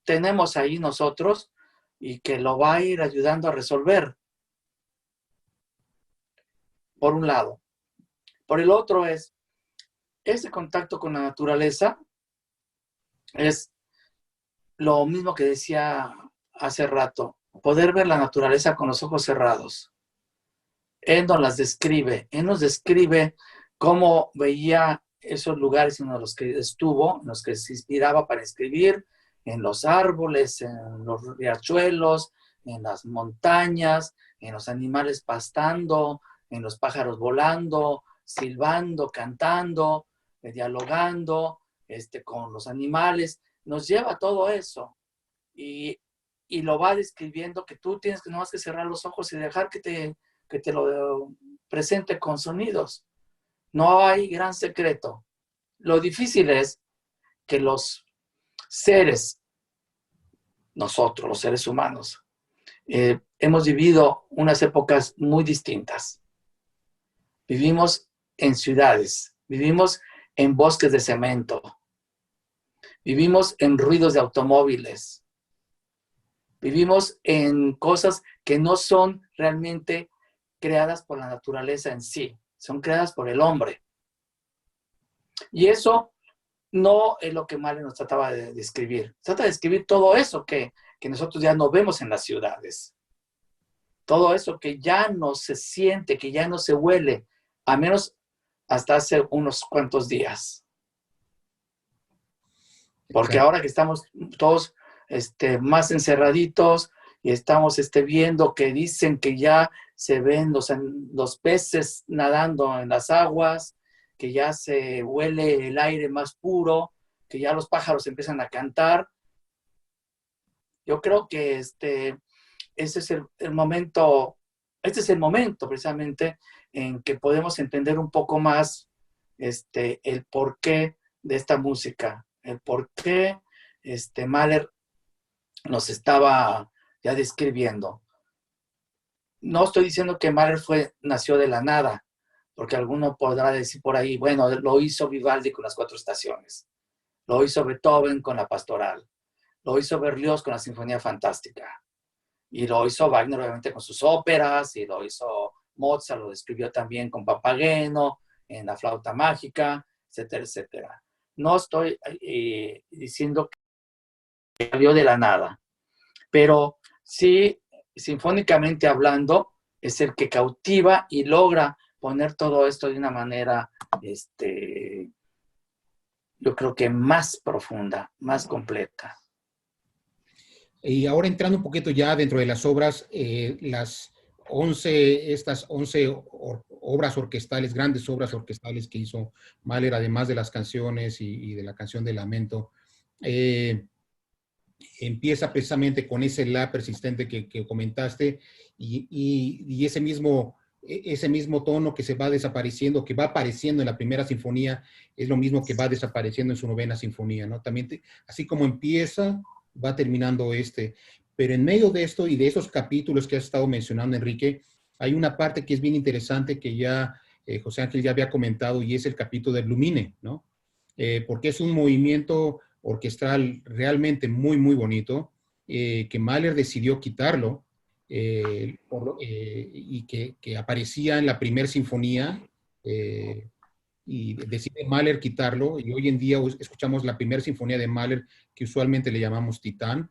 C: tenemos ahí nosotros y que lo va a ir ayudando a resolver. Por un lado. Por el otro es, ese contacto con la naturaleza es lo mismo que decía hace rato, poder ver la naturaleza con los ojos cerrados. Él nos describe cómo veía esos lugares en los que estuvo, en los que se inspiraba para escribir, en los árboles, en los riachuelos, en las montañas, en los animales pastando, en los pájaros volando, silbando, cantando, dialogando con los animales. Nos lleva a todo eso y lo va describiendo, que tú tienes que nomás que cerrar los ojos y dejar que te lo presente con sonidos. No hay gran secreto. Lo difícil es que los seres, nosotros, los seres humanos, hemos vivido unas épocas muy distintas. Vivimos en ciudades, vivimos en bosques de cemento, vivimos en ruidos de automóviles, vivimos en cosas que no son realmente creadas por la naturaleza en sí. son creadas por el hombre. Y eso no es lo que Mahler nos trataba de describir. Trata de describir todo eso que nosotros ya no vemos en las ciudades. Todo eso que ya no se siente, que ya no se huele, a menos hasta hace unos cuantos días. Porque ahora que estamos todos más encerraditos y estamos viendo que dicen que ya se ven los peces nadando en las aguas, que ya se huele el aire más puro, que ya los pájaros empiezan a cantar. Yo creo que ese es el momento, este es el momento precisamente en que podemos entender un poco más el porqué de esta música, el porqué Mahler nos estaba ya describiendo. No estoy diciendo que Mahler nació de la nada, porque alguno podrá decir por ahí, bueno, lo hizo Vivaldi con las 4 estaciones, lo hizo Beethoven con la Pastoral, lo hizo Berlioz con la Sinfonía Fantástica, y lo hizo Wagner obviamente con sus óperas, y lo hizo Mozart, lo describió también con Papageno, en La Flauta Mágica, etcétera, etcétera. No estoy diciendo que salió de la nada, pero sí, sinfónicamente hablando, es el que cautiva y logra poner todo esto de una manera, yo creo que más profunda, más completa.
A: Y ahora entrando un poquito ya dentro de las obras, estas 11 obras orquestales, grandes obras orquestales que hizo Mahler, además de las canciones y de la canción de Lamento, empieza precisamente con ese la persistente que comentaste y ese mismo tono que se va desapareciendo, que va apareciendo en la primera sinfonía, es lo mismo que va desapareciendo en su novena sinfonía, ¿no? También, así como empieza, va terminando pero en medio de esto y de esos capítulos que has estado mencionando, Enrique, hay una parte que es bien interesante que ya José Ángel ya había comentado y es el capítulo de Blumine, ¿no? Porque es un movimiento orquestral realmente muy, muy bonito, que Mahler decidió quitarlo y que aparecía en la primera sinfonía, y decide Mahler quitarlo, y hoy en día escuchamos la primera sinfonía de Mahler, que usualmente le llamamos Titán,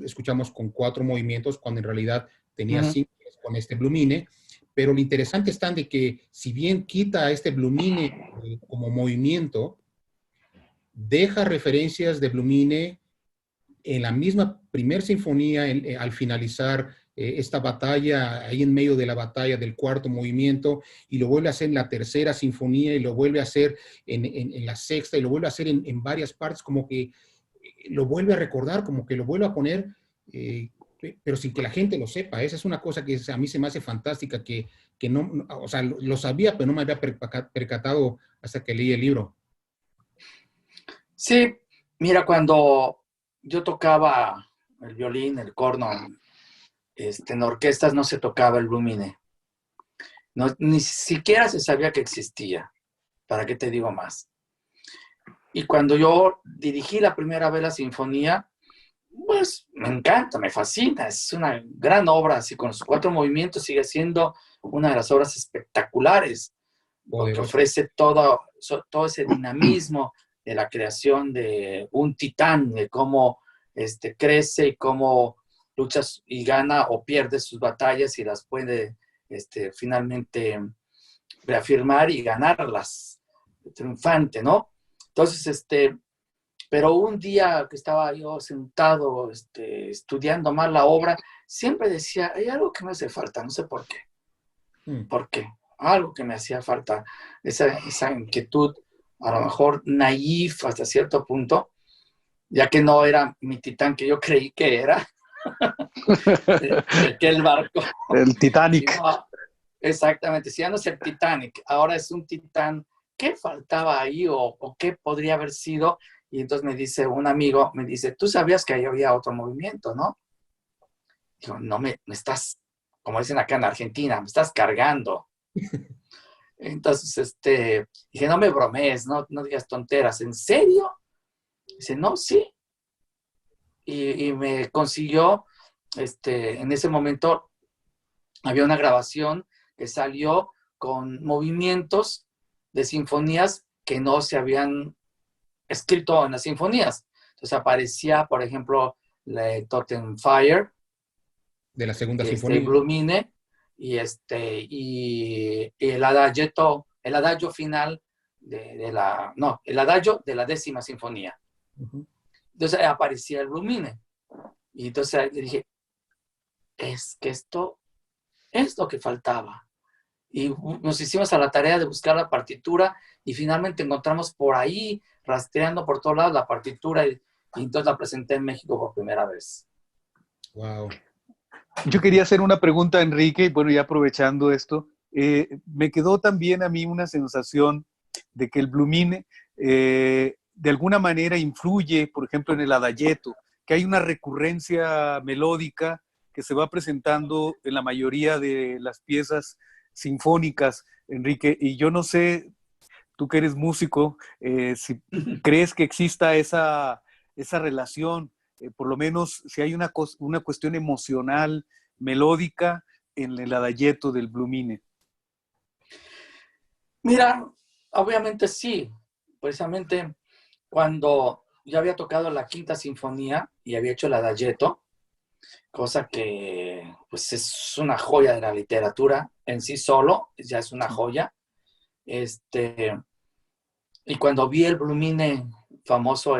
A: escuchamos con 4 movimientos, cuando en realidad tenía 5 con Blumine, pero lo interesante está de que si bien quita a Blumine como movimiento, deja referencias de Blumine en la misma primera sinfonía, al finalizar esta batalla, ahí en medio de la batalla del 4º movimiento, y lo vuelve a hacer en la tercera sinfonía, y lo vuelve a hacer en la sexta, y lo vuelve a hacer en varias partes, como que lo vuelve a recordar, como que lo vuelve a poner, pero sin que la gente lo sepa. Esa es una cosa que a mí se me hace fantástica, que no, o sea, lo sabía, pero no me había percatado hasta que leí el libro.
C: Sí, mira, cuando yo tocaba el violín, el corno, en orquestas no se tocaba el Blumine. No, ni siquiera se sabía que existía. ¿Para qué te digo más? Y cuando yo dirigí la primera vez la sinfonía, pues me encanta, me fascina. Es una gran obra, así con los 4 movimientos sigue siendo una de las obras espectaculares, porque ofrece todo ese dinamismo de la creación de un titán, de cómo crece y cómo lucha y gana o pierde sus batallas y las puede finalmente reafirmar y ganarlas, triunfante, ¿no? Entonces, pero un día que estaba yo sentado estudiando más la obra, siempre decía, hay algo que me hace falta, no sé por qué. ¿Por qué? Algo que me hacía falta, esa inquietud, a lo mejor naif hasta cierto punto, ya que no era mi titán que yo creí que era, que el barco.
B: El Titanic.
C: No, exactamente, si ya no es el Titanic, ahora es un titán. ¿Qué faltaba ahí o qué podría haber sido? Y entonces me dice un amigo, me dice, tú sabías que ahí había otro movimiento, ¿no? Digo, no me estás, como dicen acá en Argentina, me estás cargando. Entonces, dije, no me bromees, no digas tonteras, ¿en serio? Dice, no, sí. Y me consiguió, en ese momento había una grabación que salió con movimientos de sinfonías que no se habían escrito en las sinfonías. Entonces aparecía, por ejemplo, la de Totenfire,
A: De la segunda sinfonía.
C: Blue Mine, y el adagio final el adagio de la 10ª sinfonía. Entonces aparecía el Blue Mine. Y entonces dije, es que esto es lo que faltaba. Y nos hicimos a la tarea de buscar la partitura y finalmente encontramos por ahí, rastreando por todos lados la partitura y entonces la presenté en México por primera vez.
A: Wow.
B: Yo quería hacer una pregunta, Enrique, bueno, ya aprovechando esto, me quedó también a mí una sensación de que el Blue Mine de alguna manera influye, por ejemplo, en el adagietto, que hay una recurrencia melódica que se va presentando en la mayoría de las piezas sinfónicas, Enrique, y yo no sé, tú que eres músico, si crees que exista esa relación, por lo menos si hay una cuestión emocional, melódica, en el adagietto del Blue Mine.
C: Mira, obviamente sí, precisamente cuando ya había tocado la 5ª sinfonía y había hecho el adagietto, cosa que pues es una joya de la literatura en sí solo, ya es una joya. Y cuando vi el Blue Mine famoso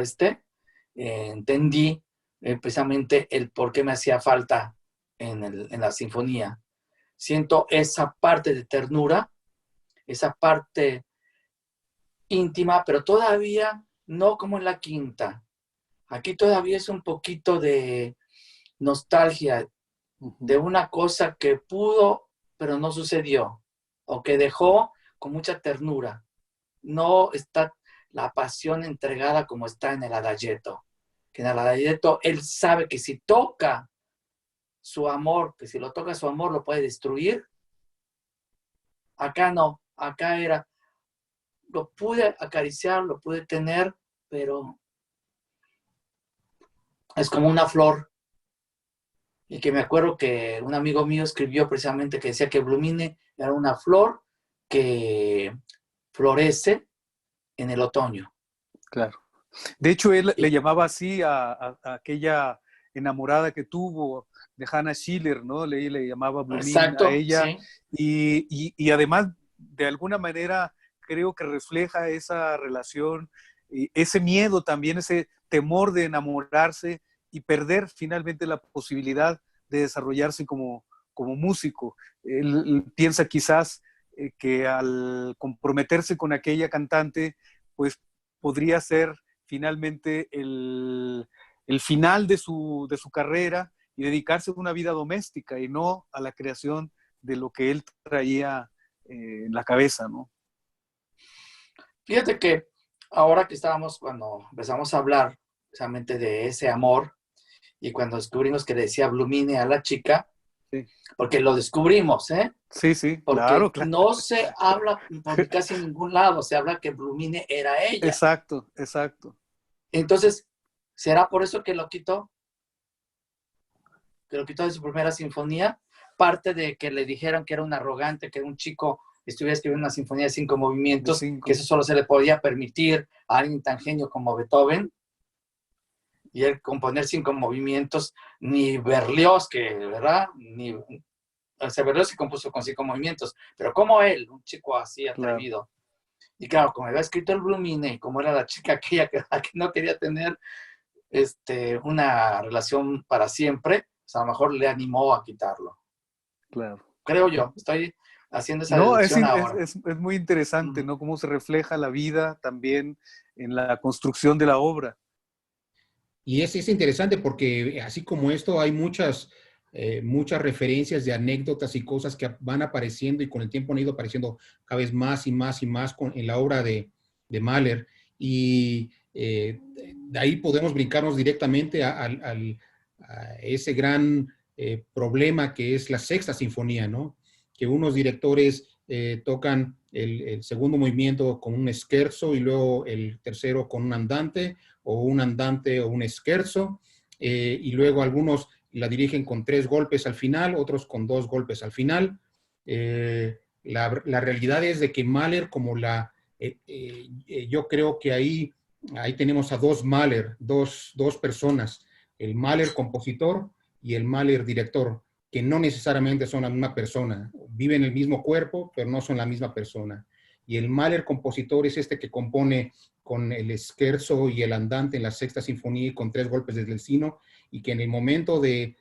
C: entendí precisamente el por qué me hacía falta en la sinfonía. Siento esa parte de ternura, esa parte íntima, pero todavía no como en la 5ª. Aquí todavía es un poquito de nostalgia de una cosa que pudo, pero no sucedió, o que dejó con mucha ternura. No está la pasión entregada como está en el adagietto. Que en el adagietto él sabe que si toca su amor, que si lo toca su amor lo puede destruir. Acá no, acá era, lo pude acariciar, lo pude tener, pero es como una flor. Y que me acuerdo que un amigo mío escribió precisamente que decía que Blue Mine era una flor que florece en el otoño.
B: Claro. De hecho, él le llamaba así a aquella enamorada que tuvo de Hannah Schiller, ¿no? Le llamaba Blue Mine a ella.
C: Sí.
B: Y además, de alguna manera, creo que refleja esa relación, ese miedo también, ese temor de enamorarse y perder finalmente la posibilidad de desarrollarse como músico. Él piensa quizás que al comprometerse con aquella cantante, pues podría ser finalmente el final de su carrera y dedicarse a una vida doméstica y no a la creación de lo que él traía en la cabeza, ¿no?
C: Fíjate que ahora que cuando empezamos a hablar precisamente de ese amor y cuando descubrimos que le decía Blue Mine a la chica, sí, porque lo descubrimos,
B: Sí, sí,
C: porque
B: claro.
C: no se habla por casi ningún lado, se habla que Blue Mine era ella.
B: Exacto, exacto.
C: Entonces, ¿será por eso que lo quitó? Que lo quitó de su primera sinfonía, parte de que le dijeron que era un arrogante, que un chico estuviera escribiendo una sinfonía de 5 movimientos, que eso solo se le podía permitir a alguien tan genio como Beethoven, y él componer 5 movimientos, ni Berlioz, ¿verdad? Berlioz se compuso con 5 movimientos, pero como él, un chico así atrevido. Claro. Y claro, como había escrito el Blue Mine, como era la chica aquella que no quería tener una relación para siempre, pues a lo mejor le animó a quitarlo.
B: Claro.
C: Creo yo, estoy haciendo esa deducción ahora.
B: Es muy interesante, ¿no? Cómo se refleja la vida también en la construcción de la obra.
A: Y es interesante porque así como esto hay muchas referencias de anécdotas y cosas que van apareciendo y con el tiempo han ido apareciendo cada vez más y más y más en la obra de Mahler. Y de ahí podemos brincarnos directamente a ese gran problema que es la sexta sinfonía, ¿no? Que unos directores tocan el segundo movimiento con un scherzo y luego el tercero con un andante, o un andante o un scherzo, y luego algunos la dirigen con 3 golpes al final, otros con 2 golpes al final. La realidad es de que Mahler, como yo creo que ahí tenemos a dos Mahler, dos personas, el Mahler compositor y el Mahler director, que no necesariamente son la misma persona, viven el mismo cuerpo, pero no son la misma persona. Y el Mahler compositor es este que compone con el scherzo y el andante en la sexta sinfonía y con 3 golpes del sino, y que en el momento del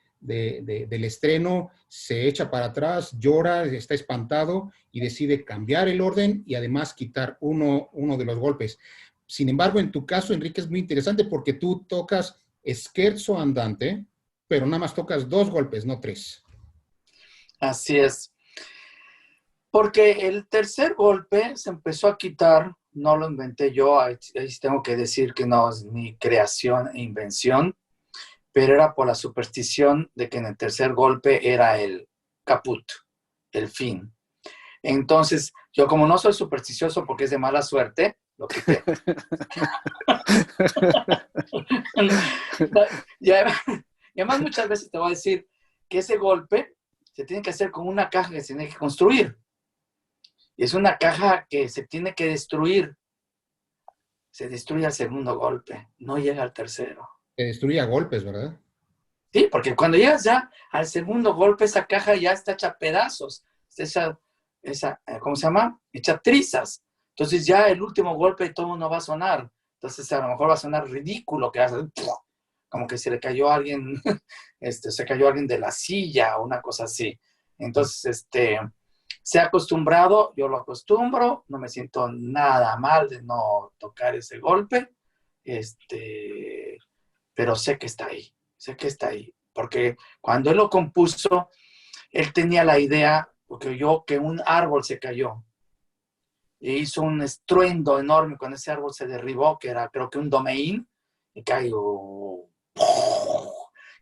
A: estreno se echa para atrás, llora, está espantado y decide cambiar el orden y además quitar uno de los golpes. Sin embargo, en tu caso, Enrique, es muy interesante porque tú tocas scherzo andante, pero nada más tocas 2 golpes, no 3.
C: Así es. Porque el tercer golpe se empezó a quitar, no lo inventé yo, ahí tengo que decir que no es mi creación e invención, pero era por la superstición de que en el tercer golpe era el caput, el fin. Entonces, yo como no soy supersticioso porque es de mala suerte, lo quité. Y además muchas veces te voy a decir que ese golpe se tiene que hacer con una caja que se tiene que construir. Y es una caja que se tiene que destruir. Se destruye al segundo golpe, no llega al tercero.
A: Se destruye a golpes, ¿verdad?
C: Sí, porque cuando llegas ya al segundo golpe, esa caja ya está hecha pedazos. ¿Cómo se llama? Hecha trizas. Entonces ya el último golpe todo no va a sonar. Entonces a lo mejor va a sonar ridículo, que hace como que se le cayó a alguien, se cayó alguien de la silla o una cosa así. Entonces, se ha acostumbrado, yo lo acostumbro, no me siento nada mal de no tocar ese golpe, pero sé que está ahí, porque cuando él lo compuso, él tenía la idea, porque oyó que un árbol se cayó, e hizo un estruendo enorme cuando ese árbol se derribó, que era creo que un domain, y cayó,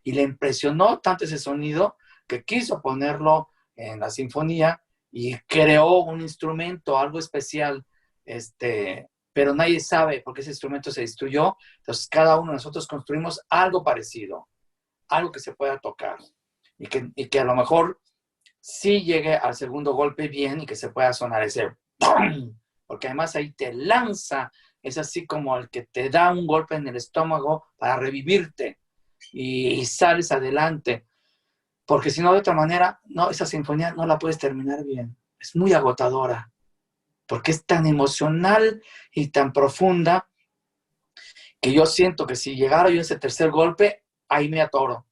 C: y le impresionó tanto ese sonido que quiso ponerlo en la sinfonía, y creó un instrumento, algo especial, pero nadie sabe por qué ese instrumento se destruyó. Entonces cada uno de nosotros construimos algo parecido, algo que se pueda tocar, y que a lo mejor sí llegue al segundo golpe bien y que se pueda sonar ese ¡pum! Porque además ahí te lanza, es así como el que te da un golpe en el estómago para revivirte y sales adelante. Porque si no, de otra manera, no, esa sinfonía no la puedes terminar bien. Es muy agotadora, porque es tan emocional y tan profunda que yo siento que si llegara yo a ese tercer golpe, ahí me atoro.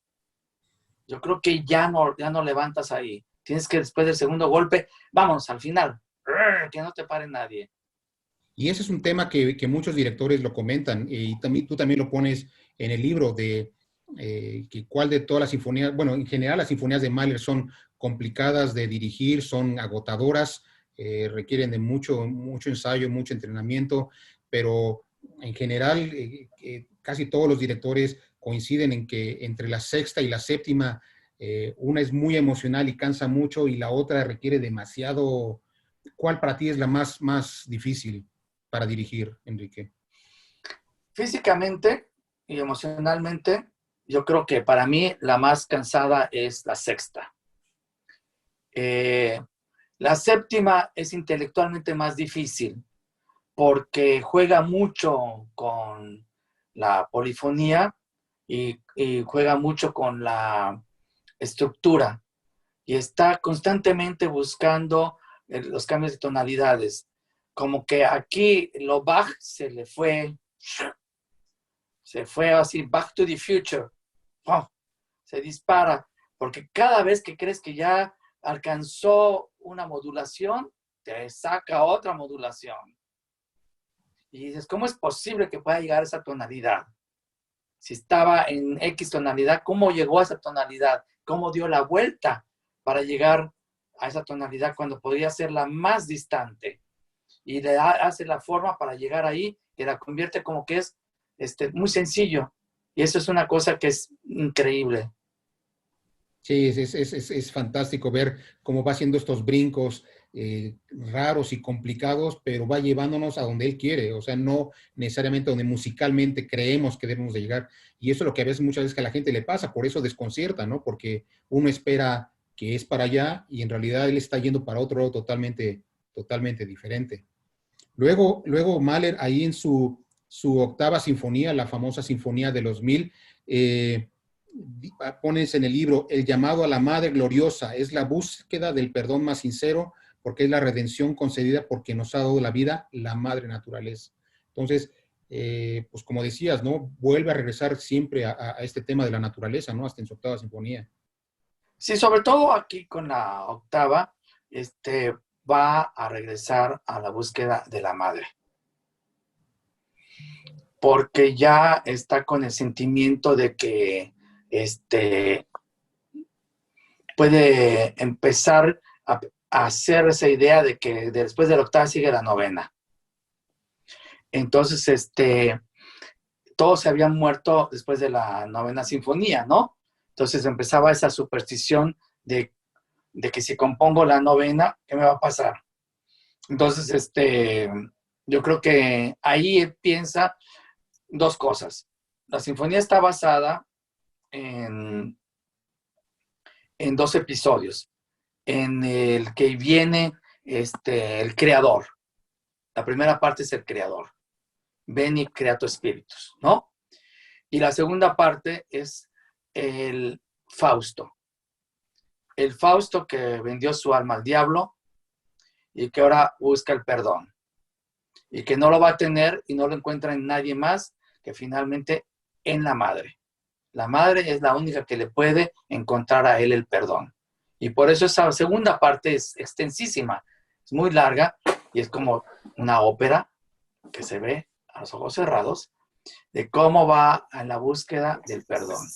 C: Yo creo que ya no levantas ahí. Tienes que después del segundo golpe, vámonos al final, que no te pare nadie.
A: Y ese es un tema que muchos directores lo comentan, y tú también lo pones en el libro de que cuál de todas las sinfonías, bueno, en general las sinfonías de Mahler son complicadas de dirigir, son agotadoras, requieren de mucho ensayo, mucho entrenamiento, pero en general casi todos los directores coinciden en que entre la sexta y la séptima, una es muy emocional y cansa mucho y la otra requiere demasiado. ¿Cuál para ti es la más difícil para dirigir, Enrique?
C: Físicamente y emocionalmente, yo creo que para mí la más cansada es la sexta. La séptima es intelectualmente más difícil porque juega mucho con la polifonía y juega mucho con la estructura y está constantemente buscando los cambios de tonalidades. Como que aquí lo Bach se fue así, Back to the Future. ¡Oh! Se dispara, porque cada vez que crees que ya alcanzó una modulación, te saca otra modulación. Y dices, ¿cómo es posible que pueda llegar a esa tonalidad? Si estaba en X tonalidad, ¿cómo llegó a esa tonalidad? ¿Cómo dio la vuelta para llegar a esa tonalidad cuando podría ser la más distante? Y le hace la forma para llegar ahí, que la convierte como que es muy sencillo. Y eso es una cosa que es increíble.
A: Sí, es fantástico ver cómo va haciendo estos brincos raros y complicados, pero va llevándonos a donde él quiere, o sea, no necesariamente donde musicalmente creemos que debemos de llegar. Y eso es lo que a veces, muchas veces que a la gente le pasa, por eso desconcierta, ¿no? Porque uno espera que es para allá, y en realidad él está yendo para otro lado totalmente diferente. Luego Mahler, ahí en su octava sinfonía, la famosa Sinfonía de los 1000, pones en el libro: el llamado a la Madre Gloriosa es la búsqueda del perdón más sincero, porque es la redención concedida por quien nos ha dado la vida, la Madre Naturaleza. Entonces, pues como decías, ¿no? Vuelve a regresar siempre a este tema de la naturaleza, ¿no? Hasta en su octava sinfonía.
C: Sí, sobre todo aquí con la octava, va a regresar a la búsqueda de la madre. Porque ya está con el sentimiento de que puede empezar a hacer esa idea de que después de la octava sigue la novena. Entonces, todos se habían muerto después de la novena sinfonía, ¿no? Entonces empezaba esa superstición de que si compongo la novena, ¿qué me va a pasar? Entonces, yo creo que ahí él piensa dos cosas. La sinfonía está basada en dos episodios. En el que viene el creador. La primera parte es el creador. Veni creato spiritus, ¿no? Y la segunda parte es el Fausto. El Fausto que vendió su alma al diablo y que ahora busca el perdón. Y que no lo va a tener y no lo encuentra en nadie más que finalmente en la madre. La madre es la única que le puede encontrar a él el perdón. Y por eso esa segunda parte es extensísima, es muy larga y es como una ópera que se ve a los ojos cerrados de cómo va a la búsqueda del perdón.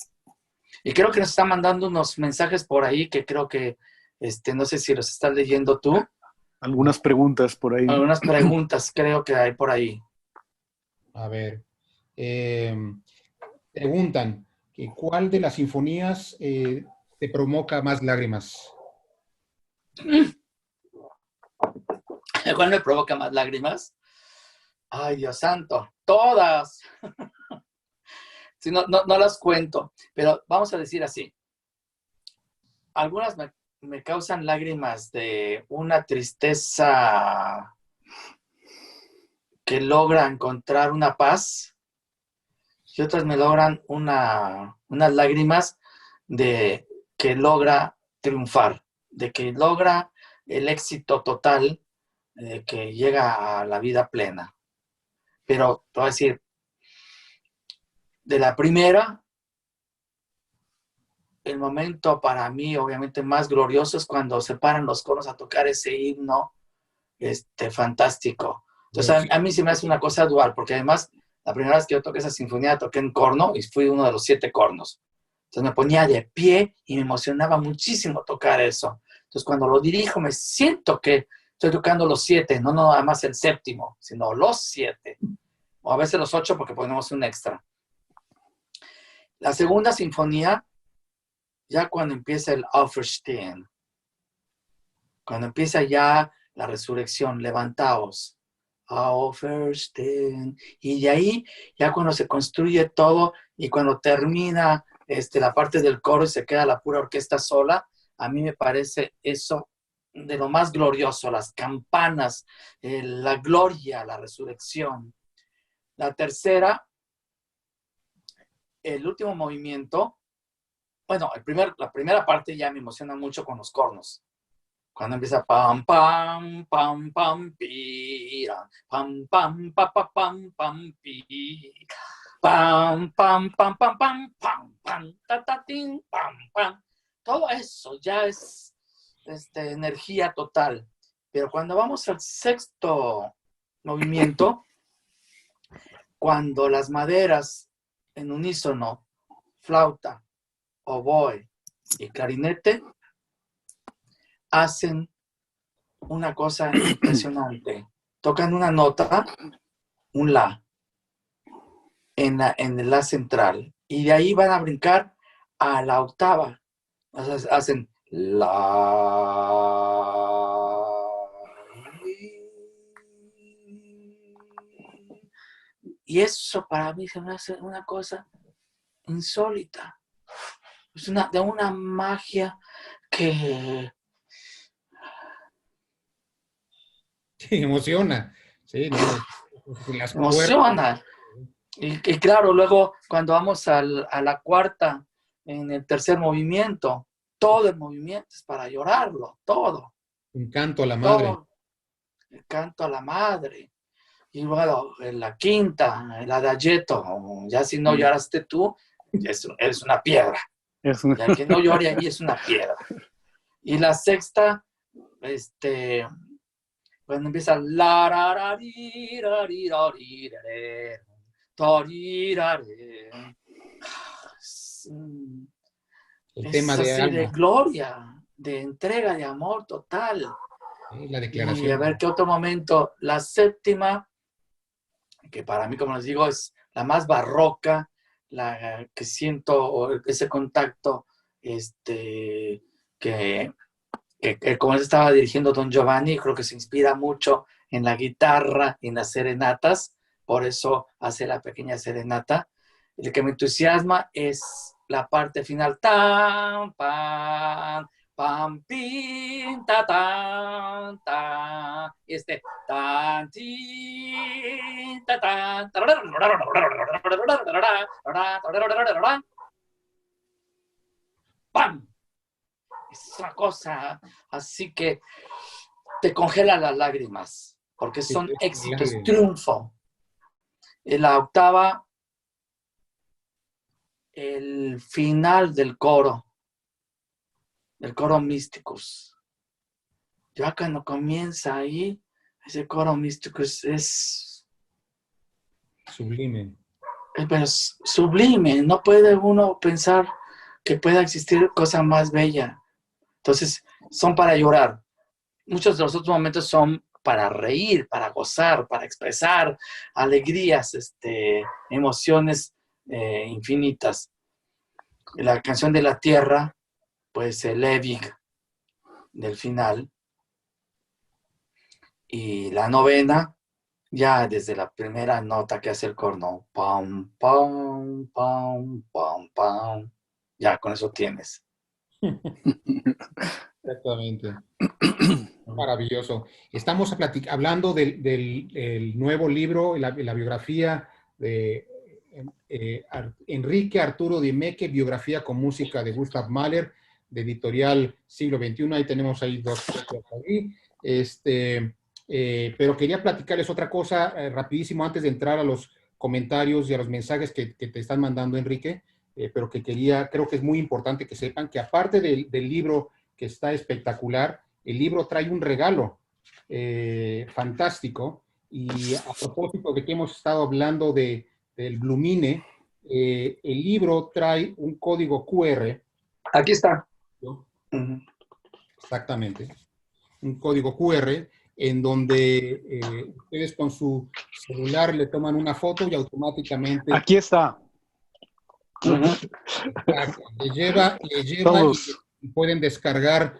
C: Y creo que nos está mandando unos mensajes por ahí que creo que, no sé si los estás leyendo tú.
B: Algunas preguntas por ahí.
C: Algunas preguntas creo que hay por ahí.
A: A ver, preguntan, ¿cuál de las sinfonías te provoca más lágrimas?
C: ¿Cuál me provoca más lágrimas? Ay, Dios santo, todas. Sí, no las cuento, pero vamos a decir así. Algunas me causan lágrimas de una tristeza que logra encontrar una paz y otras me logran unas lágrimas de que logra triunfar, de que logra el éxito total, que llega a la vida plena. Pero te voy a decir, de la primera, el momento para mí obviamente más glorioso es cuando se paran los coros a tocar ese himno fantástico. Entonces a mí se me hace una cosa dual, porque además la primera vez que yo toqué esa sinfonía toqué en corno y fui uno de los 7 cornos. Entonces me ponía de pie y me emocionaba muchísimo tocar eso. Entonces cuando lo dirijo me siento que estoy tocando los 7, no nada más el séptimo, sino los 7. O a veces los 8 porque ponemos un extra. La segunda sinfonía, ya cuando empieza el Auferstehen, cuando empieza ya la resurrección, levantaos, Auferstehen, y de ahí, ya cuando se construye todo y cuando termina la parte del coro y se queda la pura orquesta sola, a mí me parece eso de lo más glorioso, las campanas, la gloria, la resurrección. La tercera, el último movimiento, bueno, la primera parte ya me emociona mucho con los cornos. Cuando empieza pam, pam, pam, pam, pira, pam, pam, pa, pa, pam, pam, pi, pam, pam, pam, pam, pam, pam, pam, ta, ta, tin, pam, pam. Todo eso ya es energía total. Pero cuando vamos al sexto movimiento, cuando las maderas en unísono, flauta, oboe y clarinete, hacen una cosa impresionante. Tocan una nota, un la, en el la central. Y de ahí van a brincar a la octava. O sea, hacen la. Y eso para mí se me hace una cosa insólita. Es de una magia que
A: Sí, emociona. Sí, no, las cuerdas.
C: emociona. Y claro, luego cuando vamos a la cuarta, en el tercer movimiento, todo el movimiento es para llorarlo, todo.
A: Un canto a la madre.
C: Todo. El canto a la madre. Y luego en la quinta, el adagietto, ya si no lloraste tú, eres una piedra. Ya que no llore ahí es una piedra. Y la sexta, cuando empieza la ra, ra, ri, ra, ri, ra, ri, ra, re, to, ri, ra, re.
A: El
C: Es
A: tema de
C: así
A: alma.
C: de gloria, de entrega, de amor total.
A: La
C: Y
A: declaración.
C: a ver qué otro momento. La séptima, que para mí, como les digo, es la más barroca, la que siento ese contacto, que como él estaba dirigiendo Don Giovanni, creo que se inspira mucho en la guitarra y en las serenatas, por eso hace la pequeña serenata. El que me entusiasma es la parte final, tan, pam, pam, pim, ta, tan, tan, y tan, tin, ta, tan, pam. Es una cosa así que te congela las lágrimas, porque son éxitos, triunfo. En la octava, el final del coro Místicos. Ya cuando comienza ahí, ese coro Místicos es
A: sublime.
C: Pero es sublime, no puede uno pensar que pueda existir cosa más bella. Entonces, son para llorar. Muchos de los otros momentos son para reír, para gozar, para expresar alegrías, emociones infinitas. La canción de la tierra, pues el Ewig del final. Y la novena, ya desde la primera nota que hace el corno, pam, pam, pam, pam, pam. Ya con eso tienes.
A: Exactamente. Maravilloso. Estamos hablando del nuevo libro, la biografía de Enrique Arturo Diemeque, biografía con música de Gustav Mahler, de editorial Siglo XXI. Ahí tenemos dos copias ahí. Pero quería platicarles otra cosa rapidísimo antes de entrar a los comentarios y a los mensajes que te están mandando, Enrique, pero que creo que es muy importante que sepan que aparte del libro que está espectacular, el libro trae un regalo fantástico, y a propósito de que hemos estado hablando del Blumine, el libro trae un código QR.
C: Aquí está.
A: Exactamente. Un código QR en donde ustedes con su celular le toman una foto y automáticamente...
B: Aquí está.
A: Le lleva y pueden descargar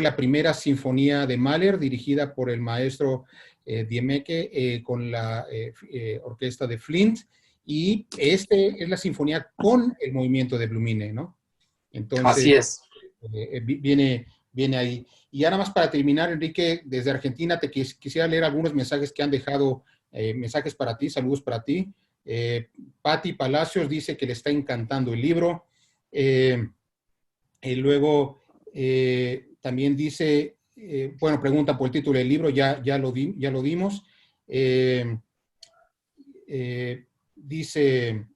A: la primera sinfonía de Mahler, dirigida por el maestro Diemeque, con la orquesta de Flint, y es la sinfonía con el movimiento de Blumine, ¿no? Entonces,
C: así es.
A: Viene ahí. Y ahora más para terminar, Enrique, desde Argentina te quisiera leer algunos mensajes que han dejado, mensajes para ti, saludos para ti. Patti Palacios dice que le está encantando el libro. Y luego también dice, bueno, pregunta por el título del libro, ya lo dimos. Dice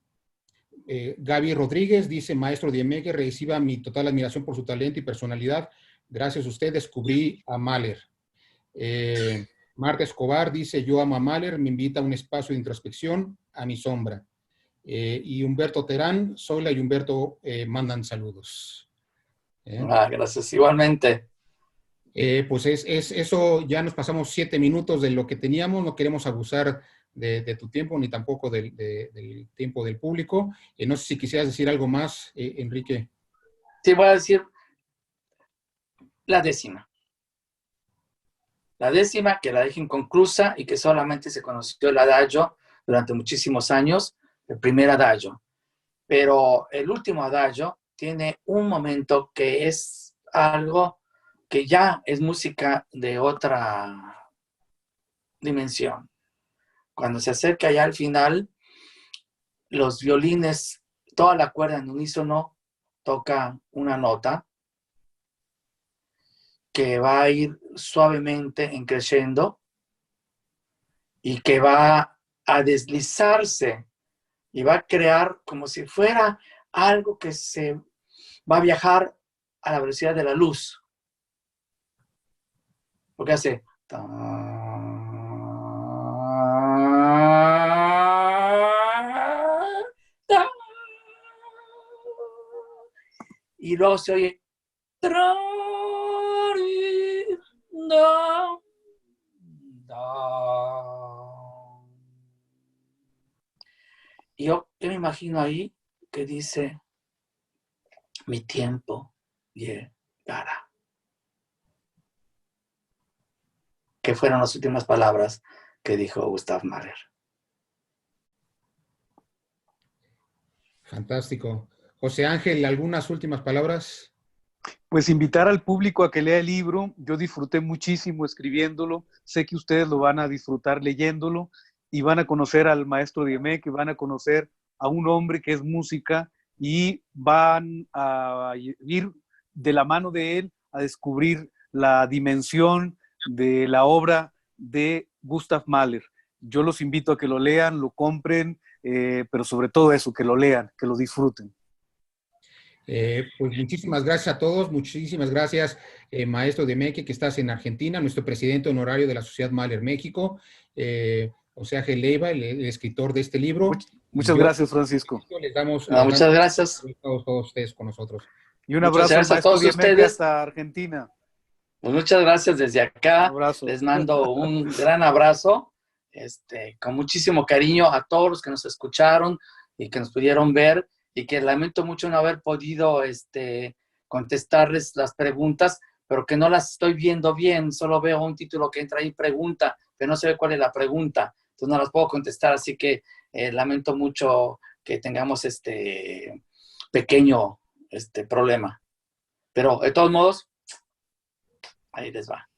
A: Gaby Rodríguez, dice, maestro Diemeque, reciba mi total admiración por su talento y personalidad. Gracias a usted descubrí a Mahler. Marta Escobar dice, yo amo a Mahler, me invita a un espacio de introspección, a mi sombra. Y Humberto Terán, Zoila y Humberto mandan saludos.
C: Gracias, igualmente.
A: Pues eso, ya nos pasamos 7 minutos de lo que teníamos, no queremos abusar de tu tiempo, ni tampoco del tiempo del público. No sé si quisieras decir algo más, Enrique.
C: Sí, voy a decir la décima. La décima, que la dejé inconclusa y que solamente se conoció el adagio durante muchísimos años, el primer adagio. Pero el último adagio tiene un momento que es algo que ya es música de otra dimensión. Cuando se acerca ya al final, los violines, toda la cuerda en unísono toca una nota que va a ir suavemente en crescendo y que va a deslizarse y va a crear como si fuera algo que se va a viajar a la velocidad de la luz. Porque hace... Y luego se oye... Y yo me imagino ahí que dice, mi tiempo llegará. Que fueron las últimas palabras que dijo Gustav Mahler.
A: Fantástico. José Ángel, ¿algunas últimas palabras?
B: Pues invitar al público a que lea el libro. Yo disfruté muchísimo escribiéndolo. Sé que ustedes lo van a disfrutar leyéndolo y van a conocer al maestro Diemek, que van a conocer a un hombre que es música y van a ir de la mano de él a descubrir la dimensión de la obra de Gustav Mahler. Yo los invito a que lo lean, lo compren, pero sobre todo eso, que lo lean, que lo disfruten.
A: Pues muchísimas gracias a todos, muchísimas gracias, maestro Diemek, que estás en Argentina, nuestro presidente honorario de la Sociedad Mahler México, José Ángel Leiva, el escritor de este libro.
B: Muchas gracias, Francisco.
A: Les damos,
C: muchas gracias.
A: Todos ustedes con nosotros.
B: Y un abrazo al maestro Diemek hasta Argentina.
C: Pues muchas gracias desde acá. Les mando un gran abrazo, con muchísimo cariño a todos los que nos escucharon y que nos pudieron ver, y que lamento mucho no haber podido contestarles las preguntas, pero que no las estoy viendo bien. Solo veo un título que entra ahí, pregunta, pero no se ve cuál es la pregunta. Entonces no las puedo contestar, así que lamento mucho que tengamos este pequeño problema. Pero de todos modos, ahí les va.